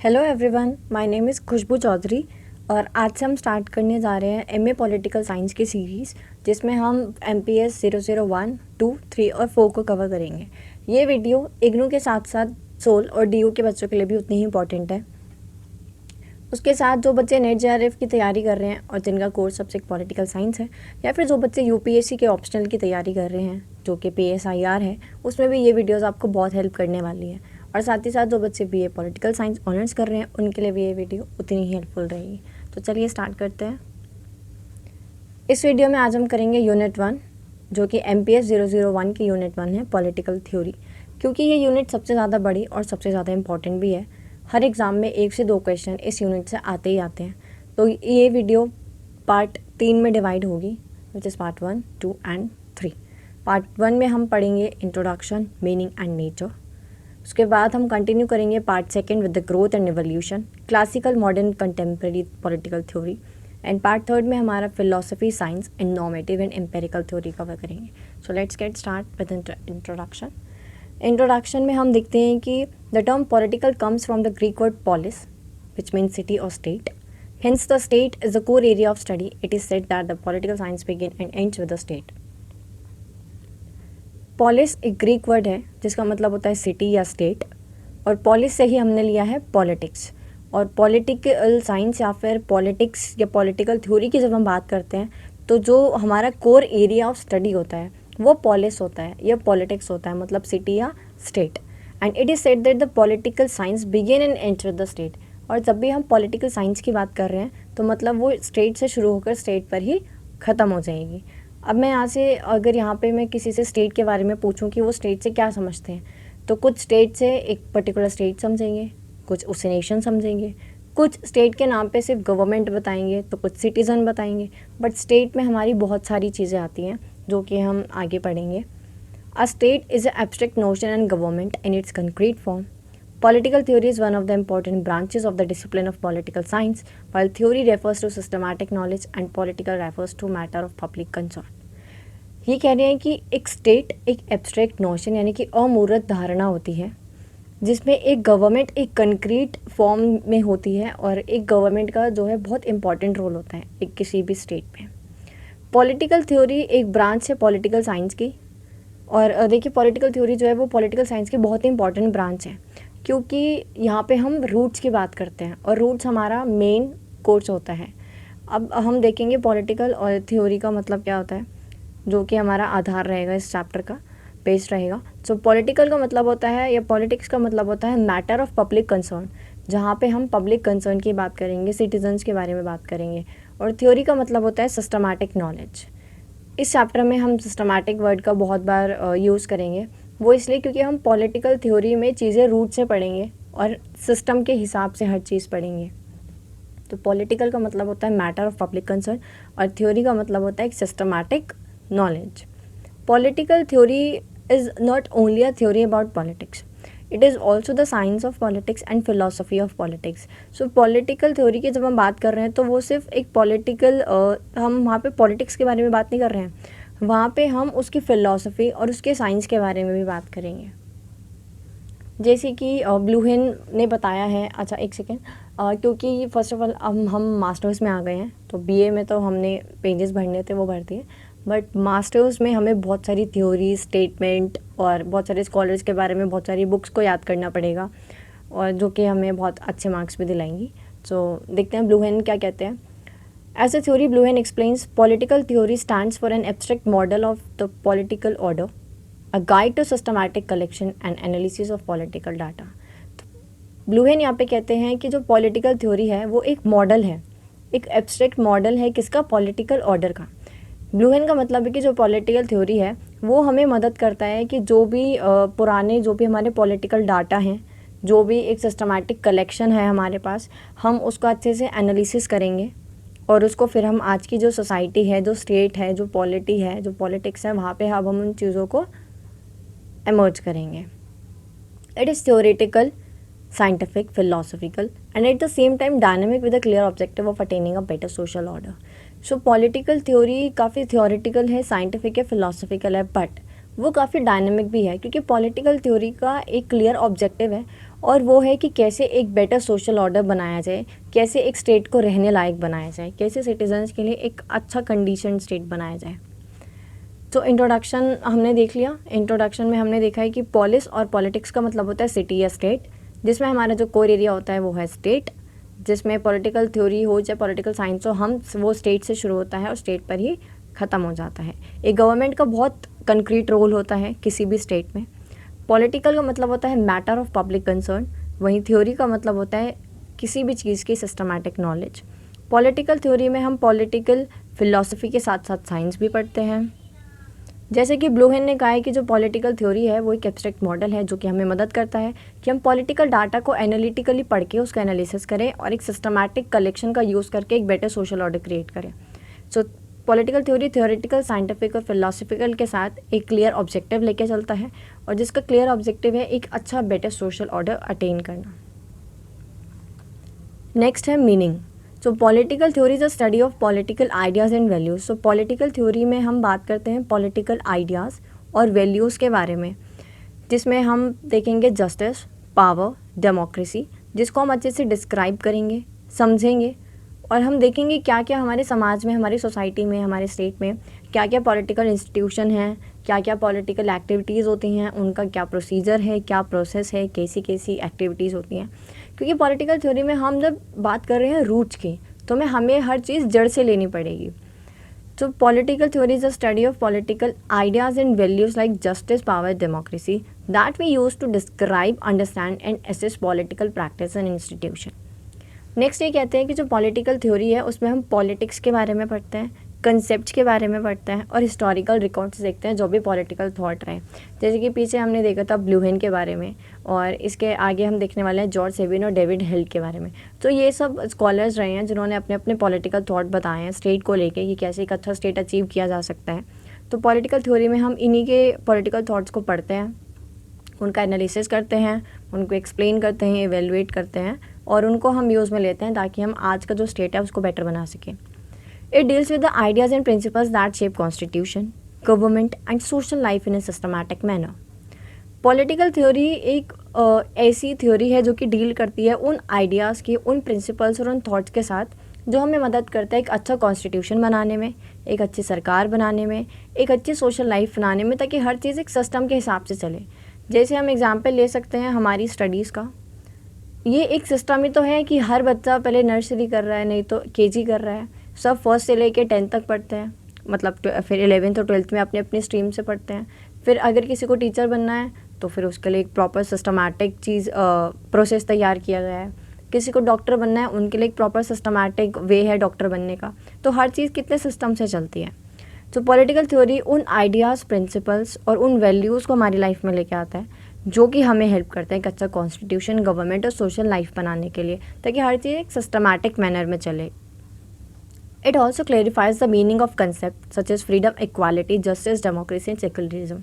Hello everyone, my name is Khushboo Chaudhary और आज से हम स्टार्ट करने जा रहे हैं एमए पॉलिटिकल साइंस की सीरीज़, जिसमें हम एमपीएस 001, 2, 3 और 4 को कवर करेंगे। ये वीडियो इग्नू के साथ साथ सोल और डीयू के बच्चों के लिए भी उतनी ही इंपॉर्टेंट है। उसके साथ जो बच्चे नेट जेआरएफ की तैयारी कर रहे हैं और जिनका कोर्स सब्जेक्ट पॉलिटिकल साइंस है, या फिर जो बच्चे यूपीएससी के ऑप्शनल की तैयारी कर रहे हैं जो कि पीएसआईआर है, उसमें भी ये वीडियोज़ आपको बहुत हेल्प करने वाली है। और साथ ही साथ जो बच्चे बीए पॉलिटिकल साइंस ऑनर्स कर रहे हैं उनके लिए भी ये वीडियो उतनी ही हेल्पफुल रहेगी। तो चलिए स्टार्ट करते हैं। इस वीडियो में आज हम करेंगे यूनिट 1, जो कि एमपीएस 001 की यूनिट 1 है, पॉलिटिकल थ्योरी। क्योंकि ये यूनिट सबसे ज़्यादा बड़ी और सबसे ज़्यादा इंपॉर्टेंट भी है। हर एग्ज़ाम में 1 से 2 क्वेश्चन इस यूनिट से आते ही आते हैं। तो ये वीडियो पार्ट 3 में डिवाइड होगी, which is part 1, 2 and 3। Part 1 में हम पढ़ेंगे इंट्रोडक्शन, मीनिंग एंड नेचर। उसके बाद हम कंटिन्यू करेंगे part 2 with the growth and revolution, classical modern contemporary political theory. And part 3 में हमारा philosophy, science and normative and empirical theory cover करेंगे। So let's get start with introduction. Introduction में हम देखते हैं कि the term political comes from the Greek word polis, which means city or state. Hence, the state is the core area of study. It is said that the political science begins and ends with the state. Polis एक Greek word है जिसका मतलब होता है city या state, और polish से ही हमने लिया है पॉलिटिक्स। और पॉलिटिकल साइंस या फिर पॉलिटिक्स या पॉलिटिकल थ्योरी की जब हम बात करते हैं तो जो हमारा कोर एरिया ऑफ स्टडी होता है वो पॉलिस होता है या पॉलिटिक्स होता है, मतलब सिटी या state. And it is said that the political science begin and ends with the state. और जब भी हम पॉलिटिकल साइंस की बात कर रहे हैं तो मतलब वो स्टेट से शुरू होकर स्टेट पर ही ख़त्म हो जाएगी। अब मैं यहाँ से अगर यहाँ पे मैं किसी से स्टेट के बारे में पूछूं कि वो स्टेट से क्या समझते हैं, तो कुछ स्टेट से एक पर्टिकुलर स्टेट समझेंगे, कुछ उसे नेशन समझेंगे, कुछ स्टेट के नाम पे सिर्फ गवर्नमेंट बताएंगे, तो कुछ सिटीज़न बताएंगे। बट स्टेट में हमारी बहुत सारी चीज़ें आती हैं जो कि हम आगे पढ़ेंगे। A state is a abstract notion and government in its concrete form. Political theory is one of the important branches of the discipline of political science, while theory refers to systematic knowledge and political refers to matter of public concern. ये कह रहे हैं कि एक state एक abstract notion यानी कि अमूर्त धारणा होती है, जिसमें एक गवर्नमेंट एक कंक्रीट फॉर्म में होती है, और एक गवर्नमेंट का जो है बहुत इंपॉर्टेंट रोल होता है एक किसी भी स्टेट में। पॉलिटिकल थ्योरी एक ब्रांच है पॉलिटिकल साइंस की, और देखिए पॉलिटिकल थ्योरी जो है वो पॉलिटिकल साइंस की बहुत ही इंपॉर्टेंट ब्रांच है, क्योंकि यहाँ पे हम रूट्स की बात करते हैं और रूट्स हमारा मेन कोर्स होता है। अब हम देखेंगे पॉलिटिकल और थ्योरी का मतलब क्या होता है, जो कि हमारा आधार रहेगा, इस चैप्टर का बेस रहेगा। सो पॉलिटिकल का मतलब होता है या पॉलिटिक्स का मतलब होता है मैटर ऑफ पब्लिक कंसर्न, जहाँ पे हम पब्लिक कंसर्न की बात करेंगे, सिटीजन्स के बारे में बात करेंगे। और थ्योरी का मतलब होता है सिस्टमैटिक नॉलेज। इस चैप्टर में हम सिस्टमैटिक वर्ड का बहुत बार यूज़ करेंगे, वो इसलिए क्योंकि हम पॉलिटिकल थ्योरी में चीज़ें रूट से पढ़ेंगे और सिस्टम के हिसाब से हर चीज़ पढ़ेंगे। तो पॉलिटिकल का मतलब होता है मैटर ऑफ पब्लिक कंसर्न और थ्योरी का मतलब होता है systematic knowledge. Political theory is not only a theory about politics, it is also the science of politics and philosophy of politics. So political theory की जब हम बात कर रहे हैं तो वो सिर्फ एक पॉलिटिकल हम वहाँ पे पॉलिटिक्स के बारे में बात नहीं कर रहे हैं, वहाँ पे हम उसकी फ़िलोसफी और उसके साइंस के बारे में भी बात करेंगे। जैसे कि ब्लूहेन ने बताया है। अच्छा एक सेकेंड, क्योंकि फ़र्स्ट ऑफ ऑल हम मास्टर्स में आ गए हैं, तो बीए में तो हमने पेजेस भरने थे वो भर दिए, बट मास्टर्स में हमें बहुत सारी थ्योरी, स्टेटमेंट और बहुत सारे स्कॉलर्स के बारे में बहुत सारी बुक्स को याद करना पड़ेगा, और जो कि हमें बहुत अच्छे मार्क्स भी दिलाएंगी। सो देखते हैं ब्लूहेन क्या कहते हैं। As a theory, Bluehen explains, political theory stands for an abstract model of the political order, a guide to systematic collection and analysis of political data. ब्लूहेन यहाँ पे कहते हैं कि जो पॉलिटिकल थ्योरी है वो एक मॉडल है, एक एब्स्ट्रैक्ट मॉडल है किसका, पॉलिटिकल ऑर्डर का। ब्लूहेन का मतलब है कि जो पॉलिटिकल थ्योरी है वो हमें मदद करता है कि जो भी पुराने जो भी हमारे पॉलिटिकल डाटा हैं, जो भी एक सिस्टमैटिक कलेक्शन है हमारे पास, हम उसको अच्छे से एनालिसिस करेंगे और उसको फिर हम आज की जो सोसाइटी है, जो स्टेट है, जो पॉलिटी है, जो पॉलिटिक्स है, वहाँ पे अब हम उन चीज़ों को एमर्ज करेंगे। It is theoretical, scientific, philosophical and at the same time dynamic with a clear objective of attaining a better social order. So political theory काफ़ी थ्योरेटिकल है, साइंटिफिक है, फिलोसॉफिकल है, बट वो काफ़ी डायनामिक भी है, क्योंकि पॉलिटिकल थ्योरी का एक क्लियर ऑब्जेक्टिव है और वो है कि कैसे एक बेटर सोशल ऑर्डर बनाया जाए, कैसे एक स्टेट को रहने लायक बनाया जाए, कैसे सिटीजन्स के लिए एक अच्छा कंडीशन स्टेट बनाया जाए। तो इंट्रोडक्शन हमने देख लिया। इंट्रोडक्शन में हमने देखा है कि पॉलिस और पॉलिटिक्स का मतलब होता है सिटी या स्टेट, जिसमें हमारा जो कोर एरिया होता है वो है स्टेट, जिसमें पॉलिटिकल थ्योरी हो चाहे पॉलिटिकल साइंस हो, हम वो स्टेट से शुरू होता है और स्टेट पर ही ख़त्म हो जाता है। एक गवर्नमेंट का बहुत कंक्रीट रोल होता है किसी भी स्टेट में। पॉलिटिकल का मतलब होता है मैटर ऑफ पब्लिक कंसर्न, वहीं थ्योरी का मतलब होता है किसी भी चीज़ की सिस्टमैटिक नॉलेज। पॉलिटिकल थ्योरी में हम पॉलिटिकल फिलॉसफी के साथ साथ साइंस भी पढ़ते हैं। जैसे कि ब्लूहेन ने कहा है कि जो पॉलिटिकल थ्योरी है वो एक एब्स्ट्रैक्ट मॉडल है जो कि हमें मदद करता है कि हम पॉलिटिकल डाटा को एनालिटिकली पढ़ के उसका एनालिसिस करें और एक सिस्टमैटिक कलेक्शन का यूज़ करके एक बेटर सोशल ऑर्डर क्रिएट करें। सो पॉलिटिकल थ्योरी थ्योरेटिकल, साइंटिफिक और फिलोसफिकल के साथ एक क्लियर ऑब्जेक्टिव लेके चलता है और जिसका क्लियर ऑब्जेक्टिव है एक अच्छा बेटर सोशल ऑर्डर अटेन करना। नेक्स्ट है meaning. So political theory is a study of political ideas and values. So political theory में हम बात करते हैं पॉलिटिकल आइडियाज़ और वैल्यूज़ के बारे में, जिसमें हम देखेंगे जस्टिस, पावर, डेमोक्रेसी, जिसको हम अच्छे से डिस्क्राइब करेंगे, समझेंगे और हम देखेंगे क्या क्या हमारे समाज में, हमारी सोसाइटी में, हमारे स्टेट में क्या क्या पॉलिटिकल इंस्टीट्यूशन हैं, क्या क्या पॉलिटिकल एक्टिविटीज़ होती हैं, उनका क्या प्रोसीजर है, क्या प्रोसेस है, कैसी कैसी एक्टिविटीज़ होती हैं। क्योंकि पॉलिटिकल थ्योरी में हम जब बात कर रहे हैं रूट्स की, तो हमें हर चीज़ जड़ से लेनी पड़ेगी। So political theory is a study of political ideas and values like justice, power, democracy that we use to describe, understand and assess political practice and institution. Next ये कहते हैं कि जो पॉलिटिकल थ्योरी है उसमें हम पॉलिटिक्स के बारे में पढ़ते हैं, कंसेप्ट के बारे में पढ़ते हैं और हिस्टोरिकल रिकॉर्ड्स देखते हैं जो भी पॉलिटिकल थॉट रहे। जैसे कि पीछे हमने देखा था ब्लूहेन के बारे में और इसके आगे हम देखने वाले हैं जॉर्ज सेबिन और डेविड हिल के बारे में। तो ये सब स्कॉलर्स रहे हैं जिन्होंने अपने अपने पॉलिटिकल थॉट बताए हैं स्टेट को लेके कि कैसे एक अच्छा स्टेट अचीव किया जा सकता है। तो पॉलिटिकल थ्योरी में हम इन्हीं के पॉलिटिकल थॉट्स को पढ़ते हैं, उनका एनालिसिस करते हैं, उनको एक्सप्लेन करते हैं, एवेलुएट करते हैं और उनको हम यूज़ में लेते हैं ताकि हम आज का जो स्टेट है उसको बेटर बना सकें। It deals with the ideas and principles that shape constitution, government and social life in A systematic manner. Political theory एक ऐसी थ्योरी है जो कि डील करती है उन आइडियाज़ की, उन प्रिंसिपल्स और उन थॉट्स के साथ जो हमें मदद करता है एक अच्छा कॉन्स्टिट्यूशन बनाने में, एक अच्छी सरकार बनाने में, एक अच्छी सोशल लाइफ बनाने में, ताकि हर चीज़ एक सिस्टम के हिसाब से चले। जैसे हम एग्जाम्पल ले सकते हैं हमारी स्टडीज़ का। ये एक सिस्टम ही तो है कि हर बच्चा पहले नर्सरी कर रहा है, नहीं तो केजी कर रहा है, सब फर्स्ट से लेके 10th तक पढ़ते हैं, मतलब फिर 11th और 12th में अपने अपनी स्ट्रीम से पढ़ते हैं। फिर अगर किसी को टीचर बनना है तो फिर उसके लिए एक प्रॉपर सिस्टमैटिक चीज़ प्रोसेस तैयार किया गया है। किसी को डॉक्टर बनना है उनके लिए एक प्रॉपर सिस्टमैटिक वे है डॉक्टर बनने का। तो हर चीज़ कितने सिस्टम से चलती है। तो पॉलिटिकल थ्योरी उन आइडियाज़, प्रिंसिपल्स और उन वैल्यूज़ को हमारी लाइफ में लेके आता है जो कि हमें हेल्प करते हैं एक अच्छा कॉन्स्टिट्यूशन, गवर्नमेंट और सोशल लाइफ बनाने के लिए, ताकि हर चीज़ एक सिस्टमैटिक मैनर में चले। It also clarifies the meaning of concept such as freedom, equality, justice, democracy and secularism.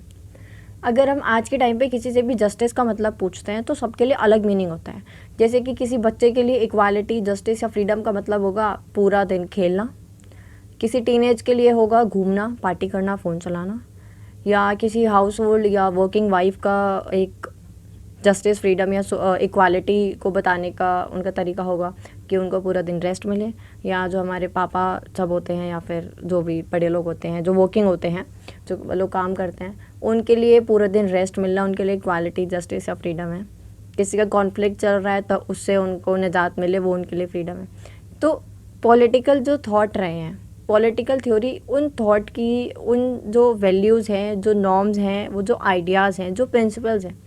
अगर हम आज के टाइम पे किसी से भी जस्टिस का मतलब पूछते हैं तो सबके लिए अलग मीनिंग होता है। जैसे कि किसी बच्चे के लिए इक्वालिटी, जस्टिस या फ्रीडम का मतलब होगा पूरा दिन खेलना, किसी टीनेज के लिए होगा घूमना, पार्टी करना, फ़ोन चलाना, या किसी हाउस होल्ड या वर्किंग वाइफ का एक जस्टिस, फ्रीडम या इक्वालिटी को बताने का उनका तरीका होगा कि उनको पूरा दिन रेस्ट मिले। या जो हमारे पापा सब होते हैं या फिर जो भी बड़े लोग होते हैं जो वर्किंग होते हैं, जो लोग काम करते हैं, उनके लिए पूरा दिन रेस्ट मिलना उनके लिए इक्वालिटी, जस्टिस या फ्रीडम है। किसी का कॉन्फ्लिक्ट चल रहा है तो उससे उनको निजात मिले, वो उनके लिए फ्रीडम है। तो पॉलिटिकल जो थॉट रहे हैं, पॉलिटिकल थ्योरी उन थॉट की, उन जो वैल्यूज़ हैं, जो नॉर्म्स हैं, वो जो आइडियाज़ हैं, जो प्रिंसिपल्स हैं,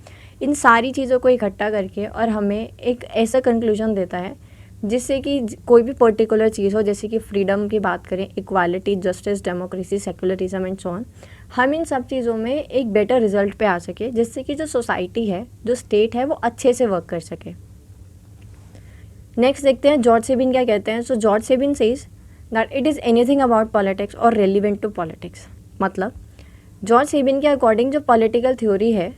इन सारी चीज़ों को इकट्ठा करके और हमें एक ऐसा कंक्लूजन देता है जिससे कि कोई भी पर्टिकुलर चीज़ हो, जैसे कि फ्रीडम की बात करें, equality, justice, democracy, secularism and so on, हम इन सब चीज़ों में एक बेटर रिजल्ट पे आ सके जिससे कि जो सोसाइटी है, जो स्टेट है, वो अच्छे से वर्क कर सके। नेक्स्ट देखते हैं जॉर्ज सेबिन क्या कहते हैं। So George Sabine says that it is anything about politics और रेलिवेंट टू पॉलिटिक्स। मतलब जॉर्ज सेबिन के अकॉर्डिंग जो पॉलिटिकल थ्योरी है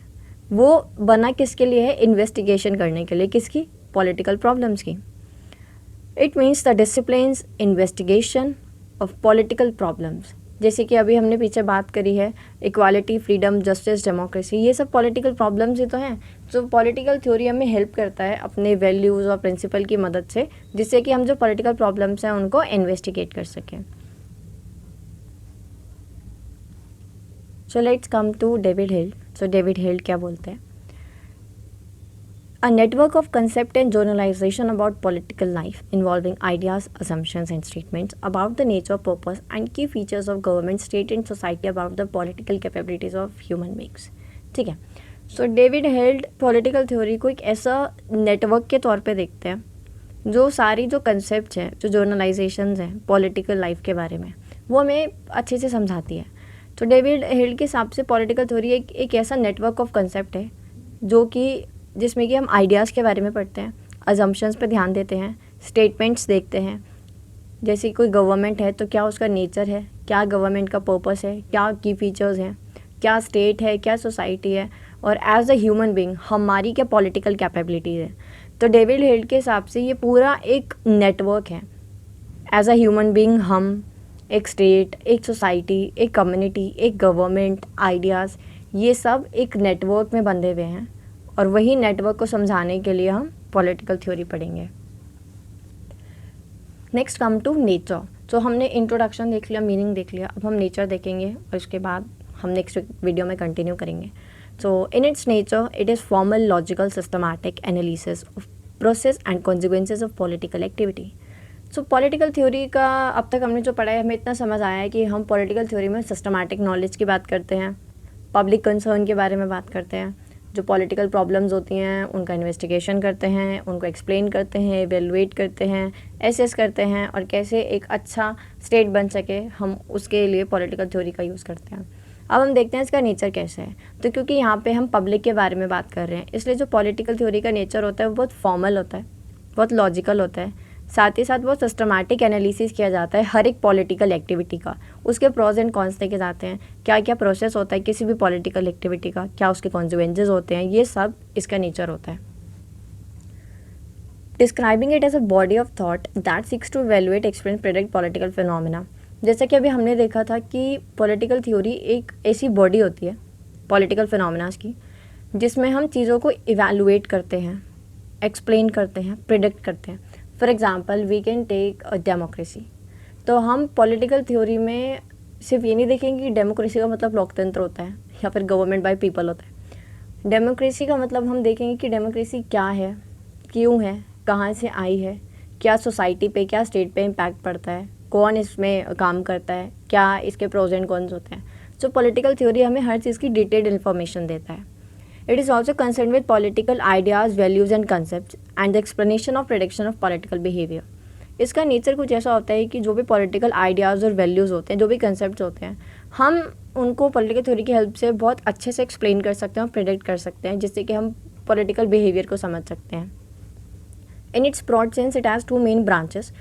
वो बना किसके लिए है? इन्वेस्टिगेशन करने के लिए। किसकी? पॉलिटिकल प्रॉब्लम्स की। It means the disciplines investigation of political problems जैसे कि अभी हमने पीछे बात करी है इक्वालिटी, फ्रीडम, जस्टिस, डेमोक्रेसी, ये सब पॉलिटिकल प्रॉब्लम्स ही तो हैं। तो पॉलिटिकल थ्योरी हमें हेल्प करता है अपने वैल्यूज़ और प्रिंसिपल की मदद से, जिससे कि हम जो पॉलिटिकल प्रॉब्लम्स हैं उनको इन्वेस्टिगेट कर सकें। So let's come to David Hill. So David Hill क्या बोलते हैं? A network of concept and generalization about political life involving ideas, assumptions and statements about the nature, purpose and key features of government, state and society, about the political capabilities of human beings। ठीक है। सो David held political theory को एक ऐसा network के तौर पे देखते हैं जो सारी जो कंसेप्ट हैं, जो जर्नलाइजेशंस हैं पॉलिटिकल लाइफ के बारे में, वो हमें अच्छे से समझाती है। तो डेविड हिल्ड के हिसाब से पॉलिटिकल थ्योरी एक ऐसा नेटवर्क ऑफ कंसेप्ट है जो कि जिसमें कि हम आइडियाज़ के बारे में पढ़ते हैं, अजम्पशंस पे ध्यान देते हैं, स्टेटमेंट्स देखते हैं। जैसे कोई गवर्नमेंट है तो क्या उसका नेचर है, क्या गवर्नमेंट का पर्पस है, क्या की फीचर्स हैं, क्या स्टेट है, क्या सोसाइटी है, और एज अ ह्यूमन बीइंग हमारी क्या पॉलिटिकल कैपेबिलिटीज़ है। तो डेविड हिल्ड के हिसाब से ये पूरा एक नेटवर्क है। एज अ ह्यूमन बीइंग हम, एक स्टेट, एक सोसाइटी, एक कम्युनिटी, एक गवर्नमेंट, आइडियाज़, ये सब एक नेटवर्क में बंधे हुए हैं, और वही नेटवर्क को समझाने के लिए हम पॉलिटिकल थ्योरी पढ़ेंगे। Next come to nature. तो हमने इंट्रोडक्शन देख लिया, मीनिंग देख लिया, अब हम नेचर देखेंगे और उसके बाद हम नेक्स्ट वीडियो में कंटिन्यू करेंगे। So in its nature it is formal, logical, systematic analysis of process and consequences of political activity. So political theory का अब तक हमने जो पढ़ा है, हमें इतना समझ आया है कि हम पॉलिटिकल थ्योरी में सिस्टमैटिक नॉलेज की बात करते हैं, पब्लिक कंसर्न के बारे में बात करते हैं, जो पॉलिटिकल प्रॉब्लम्स होती हैं उनका इन्वेस्टिगेशन करते हैं, उनको एक्सप्लेन करते हैं, एवेलुएट करते हैं, एसेस करते हैं, और कैसे एक अच्छा स्टेट बन सके हम उसके लिए पॉलिटिकल थ्योरी का यूज़ करते हैं। अब हम देखते हैं इसका नेचर कैसे है। तो क्योंकि यहाँ पे हम पब्लिक के बारे में बात कर रहे हैं, इसलिए जो पॉलिटिकल थ्योरी का नेचर होता है वो बहुत फॉर्मल होता है, बहुत लॉजिकल होता है, साथ ही साथ बहुत सिस्टमैटिक एनालिसिस किया जाता है हर एक पॉलिटिकल एक्टिविटी का, उसके प्रोज एंड कॉन्स देखे जाते हैं, क्या क्या प्रोसेस होता है किसी भी पॉलिटिकल एक्टिविटी का, क्या उसके कॉन्सिक्वेंसेज होते हैं, ये सब इसका नेचर होता है। Describing it as a body of thought that seeks to evaluate, explain, predict political phenomena. जैसा कि अभी हमने देखा था कि पॉलिटिकल थ्योरी एक ऐसी बॉडी होती है पॉलिटिकल फिनोमिनास की, जिसमें हम चीज़ों को इवैल्यूएट करते हैं, एक्सप्लेन करते हैं, प्रिडिक्ट करते हैं। For example we can take democracy. तो हम पॉलिटिकल थ्योरी में सिर्फ ये नहीं देखेंगे कि डेमोक्रेसी का मतलब लोकतंत्र होता है या फिर गवर्नमेंट बाय पीपल होता है। डेमोक्रेसी का मतलब हम देखेंगे कि डेमोक्रेसी क्या है, क्यों है, कहाँ से आई है, क्या सोसाइटी पे, क्या स्टेट पे इम्पैक्ट पड़ता है, कौन इसमें काम करता है, क्या इसके प्रोज एंड कॉन्स होते हैं। सो पॉलिटिकल थ्योरी हमें हर चीज़ की डिटेल्ड इन्फॉर्मेशन देता है। It is also concerned with political ideas, values and concepts and the explanation of prediction of political behavior। इसका नेचर कुछ ऐसा होता है कि जो भी पॉलिटिकल आइडियाज़ और वैल्यूज़ होते हैं, जो भी कंसेप्ट होते हैं, हम उनको पॉलिटिकल थ्योरी की हेल्प से बहुत अच्छे से एक्सप्लेन कर सकते हैं और प्रेडिक्ट कर सकते हैं, जिससे कि हम पॉलिटिकल बिहेवियर को समझ सकते हैं। In its broad sense it has two main branches.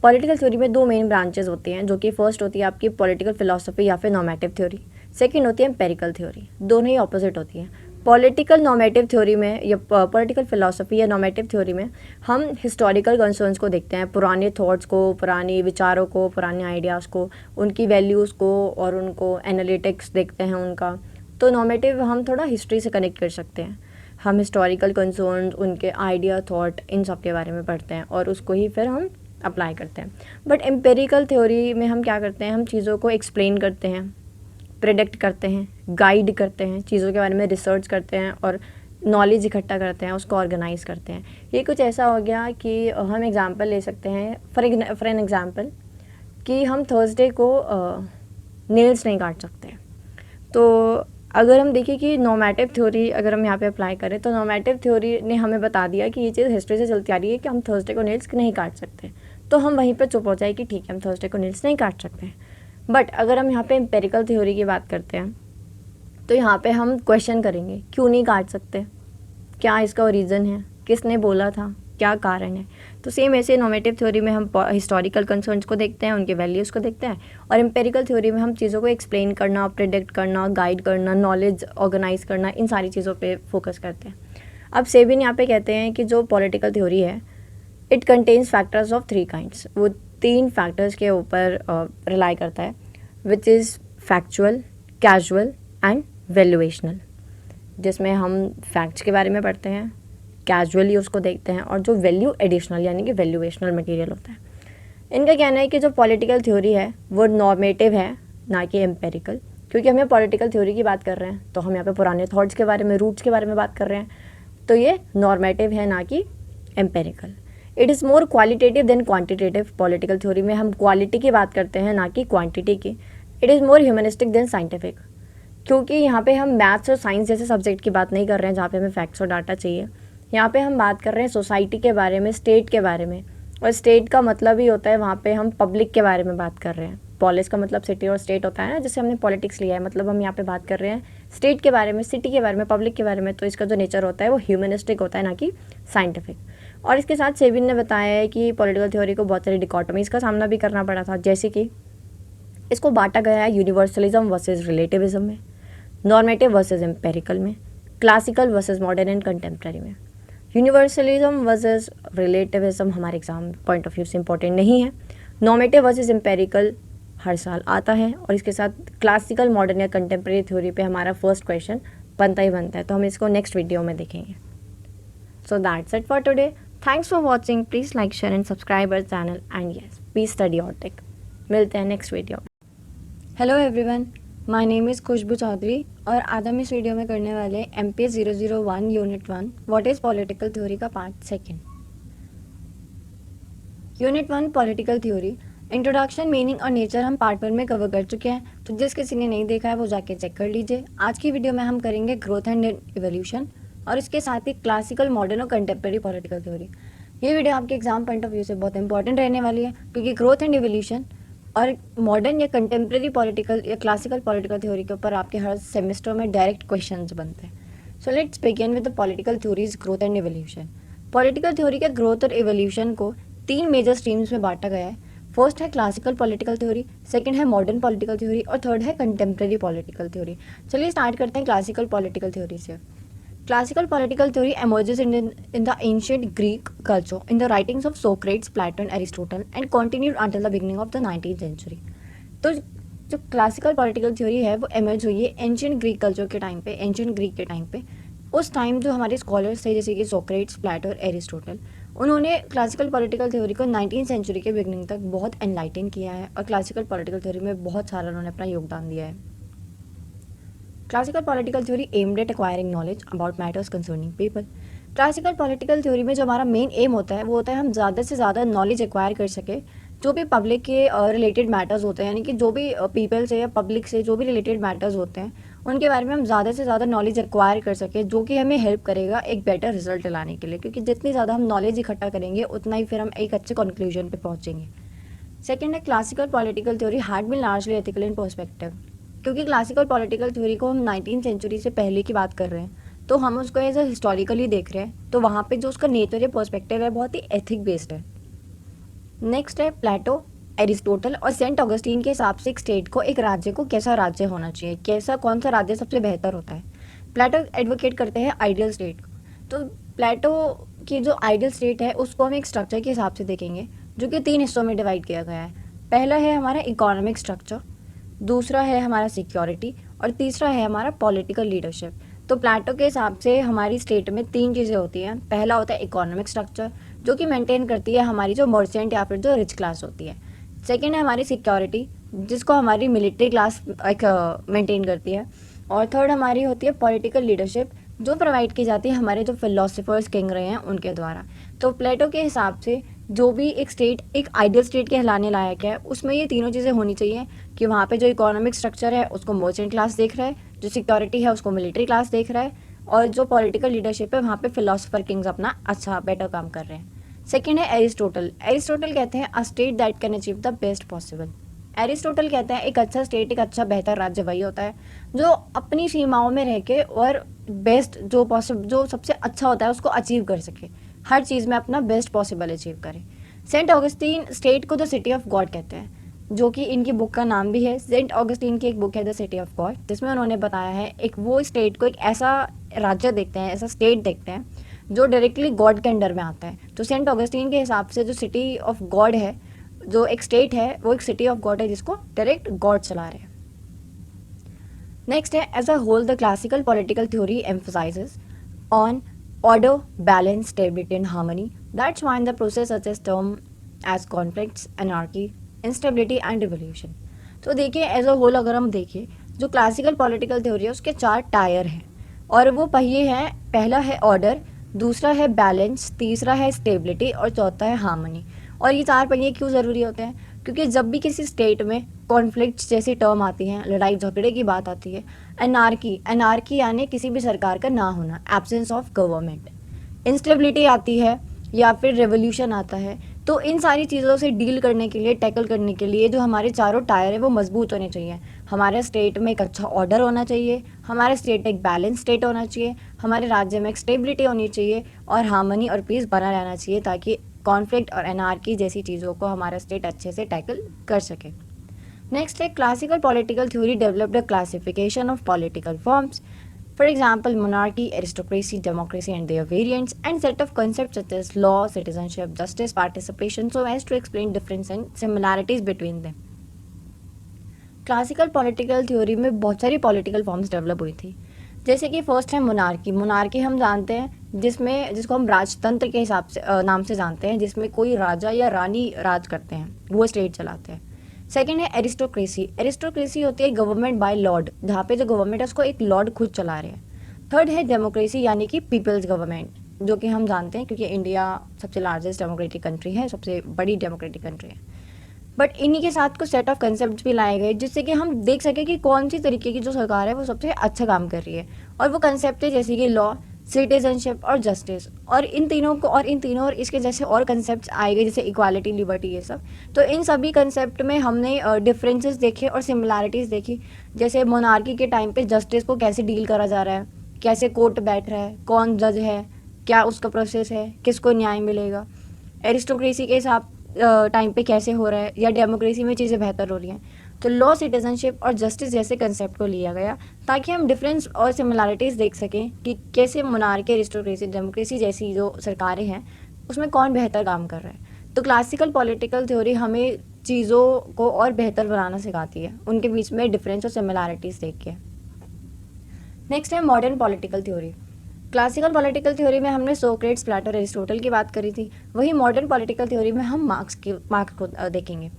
Political theory में दो मेन ब्रांचेस होती हैं, जो कि फर्स्ट होती है आपकी पॉलिटिकल फिलोसफी या फिर नॉर्मेटिव थ्योरी, सेकेंड होती है एम्पेरिकल थ्योरी। दोनों ही ऑपोजिट होती हैं। पॉलिटिकल नॉर्मेटिव थ्योरी में या पॉलिटिकल फिलोसफी या नॉर्मेटिव थ्योरी में हम हिस्टोरिकल कंसर्न्स को देखते हैं, पुराने थॉट्स को, पुराने विचारों को, पुराने आइडियाज़ को, उनकी वैल्यूज़ को, और उनको एनालिटिक्स देखते हैं उनका। तो नॉर्मेटिव हम थोड़ा हिस्ट्री से कनेक्ट कर सकते हैं, हम हिस्टोरिकल कंसर्न्स, उनके आइडिया, थॉट, इन सब के बारे में पढ़ते हैं और उसको ही फिर हम अप्लाई करते हैं। बट एम्पेरिकल थ्योरी में हम क्या करते हैं, हम चीज़ों को एक्सप्लेन करते हैं, प्रेडिक्ट करते हैं, गाइड करते हैं, चीज़ों के बारे में रिसर्च करते हैं और नॉलेज इकट्ठा करते हैं, उसको ऑर्गेनाइज करते हैं। ये कुछ ऐसा हो गया कि हम एग्जांपल ले सकते हैं, फॉर एन एग्जांपल कि हम थर्सडे को नेल्स नहीं काट सकते। तो अगर हम देखें कि नॉर्मेटिव थ्योरी अगर हम यहाँ पे अप्लाई करें, तो नॉर्मेटिव थ्योरी ने हमें बता दिया कि ये चीज़ हिस्ट्री से चलती आ रही है कि हम थर्सडे को नेल्स नहीं काट सकते, तो हम वहीं पर चुप हो जाए कि ठीक है हम थर्सडे को नेल्स नहीं काट सकते। बट अगर हम यहाँ पे एम्पेरिकल थ्योरी की बात करते हैं, तो यहाँ पे हम क्वेश्चन करेंगे क्यों नहीं काट सकते, क्या इसका रीज़न है, किसने बोला था, क्या कारण है। तो सेम ऐसे नॉर्मेटिव थ्योरी में हम हिस्टोरिकल कंसर्न्स को देखते हैं, उनके वैल्यूज़ को देखते हैं, और एम्पेरिकल थ्योरी में हम चीज़ों को एक्सप्लेन करना, प्रेडिक्ट करना, गाइड करना, नॉलेज ऑर्गेनाइज करना, इन सारी चीज़ों पे फोकस करते हैं। अब सेबिन यहाँ पे कहते हैं कि जो पॉलिटिकल थ्योरी है it contains factors of 3 kinds. वो 3 फैक्टर्स के ऊपर रिलाई करता है। Which is factual, casual and valuational, जिसमें हम फैक्ट्स के बारे में पढ़ते हैं, कैजुअली उसको देखते हैं, और जो वैल्यू एडिशनल यानी कि वैल्यूएशनल मटेरियल होता है। इनका कहना है कि जो पॉलिटिकल थ्योरी है वो नॉर्मेटिव है, ना कि एम्पेरिकल। क्योंकि हम यहाँ पॉलिटिकल थ्योरी की बात कर रहे हैं तो हम यहाँ पे पुराने थॉट्स के बारे में, रूट्स के बारे में बात कर रहे हैं, तो ये नॉर्मेटिव है, ना कि empirical. It is more qualitative than quantitative. Political theory में हम क्वालिटी की बात करते हैं, ना कि क्वांटिटी की। It is more humanistic than scientific, क्योंकि यहाँ पे हम मैथ्स और साइंस जैसे सब्जेक्ट की बात नहीं कर रहे हैं जहाँ पे हमें फैक्ट्स और डाटा चाहिए। यहाँ पे हम बात कर रहे हैं सोसाइटी के बारे में, स्टेट के बारे में, और स्टेट का मतलब ही होता है वहाँ पे हम पब्लिक के बारे में बात कर रहे हैं। पॉलिस का मतलब सिटी और स्टेट होता है ना, जिससे हमने पॉलिटिक्स लिया है, मतलब हम यहाँ पे बात कर रहे हैं स्टेट के बारे में, सिटी के बारे में, पब्लिक के बारे में। तो इसका जो नेचर होता है वो ह्यूमनिस्टिक होता है, ना कि साइंटिफिक। और इसके साथ सेबिन ने बताया है कि पॉलिटिकल थ्योरी को बहुत सारी डिकोटमीज़ का सामना भी करना पड़ा था, जैसे कि इसको बांटा गया है यूनिवर्सलिज्म वर्सेस रिलेटिविज्म में, नॉर्मेटिव वर्सेस एम्पेरिकल में, classical versus modern and contemporary में। यूनिवर्सलिज्म वर्सेस रिलेटिविज्म हमारे एग्जाम पॉइंट ऑफ व्यू से इंपॉर्टेंट नहीं है। नॉर्मेटिव वर्सेस एम्पेरिकल हर साल आता है, और इसके साथ क्लासिकल, मॉडर्न या कंटेम्प्रेरी थ्योरी पे हमारा फर्स्ट क्वेश्चन बनता ही बनता है। तो हम इसको नेक्स्ट वीडियो में देखेंगे। So that's it for today. Thanks for watching. Please like, share and subscribe our channel, and yes, please study और टेक। मिलते हैं नेक्स्ट वीडियो में। Hello everyone, my name is Khushboo Chaudhary, और आज हम इस वीडियो में करने वाले MPS 001 unit 1 what is political theory का part second. Unit 1 political theory, introduction, meaning और नेचर हम पार्ट 1 में कवर कर चुके हैं, तो जिस किसी ने नहीं देखा है वो जाके चेक कर लीजिए। आज की वीडियो में हम करेंगे ग्रोथ एंड इवोल्यूशन, और इसके साथ ही क्लासिकल, मॉडर्न और कंटेम्प्रेरी पॉलिटिकल थ्योरी। ये वीडियो आपके एग्जाम पॉइंट ऑफ व्यू से बहुत इंपॉर्टेंट रहने वाली है, क्योंकि ग्रोथ एंड इवोल्यूशन और मॉडर्न या कंटेम्प्रेरी पॉलिटिकल या क्लासिकल पॉलिटिकल थ्योरी के ऊपर आपके हर सेमेस्टर में डायरेक्ट क्वेश्चंस बनते हैं। सो let's begin with the political theories growth and evolution. Political theory के ग्रोथ और इवोल्यूशन को 3 मेजर स्ट्रीम्स में बांटा गया है। फर्स्ट है क्लासिकल पॉलिटिकल थ्योरी, सेकंड है मॉडर्न पॉलिटिकल थ्योरी, और थर्ड है कंटेम्प्रेरी पॉलिटिकल थ्योरी। चलिए स्टार्ट करते हैं क्लासिकल पॉलिटिकल थ्योरी से। Classical political theory emerges in the ancient Greek culture in the writings of Socrates, Plato and Aristotle and continued until the beginning of the 19th century. तो जो classical political theory है वो emerge हुई है ancient Greek culture के time पे, ancient Greek के time पे। उस टाइम जो हमारे स्कॉलर्स थे जैसे कि सोक्रेट्स, प्लेटो और एरिस्टोटल, उन्होंने क्लासिकल पॉलिटिकल थ्योरी को 19th सेंचुरी के बिगनिंग तक बहुत एनलाइटन किया है, और क्लासिकल पॉलिटिकल थ्योरी में बहुत सारा उन्होंने अपना योगदान दिया है। Classical political theory aimed at acquiring knowledge about matters concerning people. Classical political theory में जो हमारा मेन एम होता है वो होता है हम ज़्यादा से ज़्यादा नॉलेज एक्वायर कर सके जो भी पब्लिक के रिलेटेड मैटर्स होते हैं, यानी कि जो भी पीपल से या पब्लिक से जो भी रिलेटेड मैटर्स होते हैं उनके बारे में हम ज़्यादा से ज़्यादा नॉलेज एक्वायर कर सके, जो कि हमें हेल्प करेगा एक बेटर रिजल्ट लाने के लिए, क्योंकि जितनी ज़्यादा हम नॉलेज इकट्ठा करेंगे उतना ही फिर हम एक अच्छे कंक्लूजन पे पहुँचेंगे। सेकेंड है classical political theory had been largely ethical in perspective. क्योंकि क्लासिकल पॉलिटिकल थ्योरी को हम 19th सेंचुरी से पहले की बात कर रहे हैं, तो हम उसको एज अ हिस्टोरिकली देख रहे हैं, तो वहाँ पे जो उसका नेचर या पर्सपेक्टिव है बहुत ही एथिक बेस्ड है। नेक्स्ट है प्लेटो, एरिस्टोटल और सेंट ऑगस्टीन के हिसाब से एक स्टेट को, एक राज्य को कैसा राज्य होना चाहिए, कैसा कौन सा राज्य सबसे बेहतर होता है। प्लेटो एडवोकेट करते हैं आइडियल स्टेट को। तो प्लेटो की जो आइडियल स्टेट है उसको हम एक स्ट्रक्चर के हिसाब से देखेंगे, जो कि 3 हिस्सों में डिवाइड किया गया है। पहला है हमारा इकोनॉमिक स्ट्रक्चर, दूसरा है हमारा सिक्योरिटी, और तीसरा है हमारा पॉलिटिकल लीडरशिप। तो प्लेटो के हिसाब से हमारी स्टेट में 3 चीज़ें होती हैं। पहला होता है इकोनॉमिक स्ट्रक्चर, जो कि मेंटेन करती है हमारी जो मर्चेंट या फिर जो रिच क्लास होती है। सेकेंड है हमारी सिक्योरिटी, जिसको हमारी मिलिट्री क्लास एक मेंटेन करती है। और थर्ड हमारी होती है पॉलिटिकल लीडरशिप, जो प्रोवाइड की जाती है हमारे जो फिलोसफर्स किंग रहे हैं उनके द्वारा। तो प्लेटो के हिसाब से जो भी एक स्टेट एक आइडियल स्टेट कहलाने लायक है उसमें ये तीनों चीज़ें होनी चाहिए, कि वहाँ पे जो इकोनॉमिक स्ट्रक्चर है उसको मर्चेंट क्लास देख रहा है, जो सिक्योरिटी है उसको मिलिट्री क्लास देख रहा है, और जो पॉलिटिकल लीडरशिप है वहाँ पे फिलोसफर किंग्स अपना अच्छा बेटर काम कर रहे हैं। सेकेंड है एरिस्टोटल। एरिस्टोटल कहते हैं a state that can achieve the best possible. Aristotle कहते हैं एक अच्छा स्टेट, एक अच्छा बेहतर राज्य वही होता है जो अपनी सीमाओं में रह के और बेस्ट जो पॉसिबल, जो सबसे अच्छा होता है उसको अचीव कर सके, हर चीज़ में अपना बेस्ट पॉसिबल अचीव करे। सेंट ऑगस्टीन स्टेट को द सिटी ऑफ गॉड कहते हैं, जो कि इनकी बुक का नाम भी है। सेंट ऑगस्टीन की एक बुक है द सिटी ऑफ गॉड, जिसमें उन्होंने बताया है एक वो स्टेट को एक ऐसा राज्य देखते हैं, ऐसा स्टेट देखते हैं जो डायरेक्टली गॉड के अंडर में आता है। तो सेंट ऑगस्टीन के हिसाब से जो सिटी ऑफ गॉड है जो एक स्टेट है वो एक सिटी ऑफ गॉड है जिसको डायरेक्ट गॉड चला रहे हैं। नेक्स्ट है as a whole the classical political theory emphasises on order, balance, stability and harmony. That's why in the process such as term as conflicts, anarchy, instability and revolution. तो देखिए as a whole अगर हम देखें जो classical political theory है उसके 4 tyre हैं और वो पहिए हैं। पहला है ऑर्डर, दूसरा है बैलेंस, तीसरा है स्टेबिलिटी और चौथा है हार्मनी। और ये 4 पहिए क्यों ज़रूरी होते हैं? क्योंकि जब भी किसी स्टेट में कॉन्फ्लिक्ट्स जैसी टर्म आती हैं, लड़ाई झगड़े की बात आती है, एनार्की यानी किसी भी सरकार का ना होना, एब्सेंस ऑफ गवर्नमेंट, इंस्टेबिलिटी आती है या फिर रेवोल्यूशन आता है। तो इन सारी चीज़ों से डील करने के लिए, टैकल करने के लिए जो हमारे चारों टायर है वो मजबूत होने चाहिए। हमारे स्टेट में एक अच्छा ऑर्डर होना चाहिए, हमारे स्टेट एक बैलेंस स्टेट होना चाहिए, हमारे राज्य में एक स्टेबिलिटी होनी चाहिए और हार्मनी और पीस बना रहना चाहिए ताकि कॉन्फ्लिक्ट और एनार्की जैसी चीज़ों को हमारा स्टेट अच्छे से टैकल कर सके। नेक्स्ट है classical political theory developed a classification of political forms, for example monarchy, aristocracy, democracy and their variants, and set of concepts such as law, citizenship, justice, participation, so as to explain difference and similarities between them. Classical political theory में बहुत सारी political forms develop हुई थी। जैसे कि first है monarchy. Monarchy हम जानते हैं जिसको हम राजतंत्र के हिसाब से नाम से जानते हैं, जिसमें कोई राजा या रानी राज करते हैं, वो स्टेट चलाते हैं। सेकेंड है एरिस्टोक्रेसी। एरिस्टोक्रेसी होती है गवर्नमेंट बाय लॉर्ड, जहाँ पे जो गवर्नमेंट है उसको एक लॉर्ड खुद चला रहे हैं। थर्ड है डेमोक्रेसी यानी कि पीपल्स गवर्नमेंट, जो कि हम जानते हैं क्योंकि इंडिया सबसे लार्जेस्ट डेमोक्रेटिक कंट्री है, सबसे बड़ी डेमोक्रेटिक कंट्री है। बट इन्हीं के साथ कुछ सेट ऑफ कंसेप्ट भी लाए गए जिससे कि हम देख सकें कि कौन सी तरीके की जो सरकार है वो सबसे अच्छा काम कर रही है। और वो कंसेप्ट है जैसे कि लॉ, सिटीजनशिप और जस्टिस। और इन तीनों और इसके जैसे और कंसेप्ट आए गए जैसे इक्वालिटी, लिबर्टी, ये सब। तो इन सभी कंसेप्ट में हमने डिफरेंसेस देखे और सिमिलैरिटीज़ देखी। जैसे मोनार्की के टाइम पे जस्टिस को कैसे डील करा जा रहा है, कैसे कोर्ट बैठ रहा है, कौन जज है, क्या उसका प्रोसेस है, किसको न्याय मिलेगा। एरिस्टोक्रेसी के हिसाब टाइम पे कैसे हो रहा है, या डेमोक्रेसी में चीज़ें बेहतर हो रही हैं। तो लॉ, सिटीजनशिप और जस्टिस जैसे कंसेप्ट को लिया गया ताकि हम डिफरेंस और सिमिलैरिटीज़ देख सकें कि कैसे मोनार्की, एरिस्टोक्रेसी, डेमोक्रेसी जैसी जो सरकारें हैं उसमें कौन बेहतर काम कर रहा है। तो क्लासिकल पॉलिटिकल थ्योरी हमें चीज़ों को और बेहतर बनाना सिखाती है, उनके बीच में डिफरेंस और सिमिलैरिटीज़ देख के। नेक्स्ट है modern political theory. Classical political theory में हमने सोक्रेट्स, प्लेटो और एरिस्टोटल की बात करी थी। वही मॉडर्न पॉलिटिकल थ्योरी में हम मार्क्स को देखेंगे।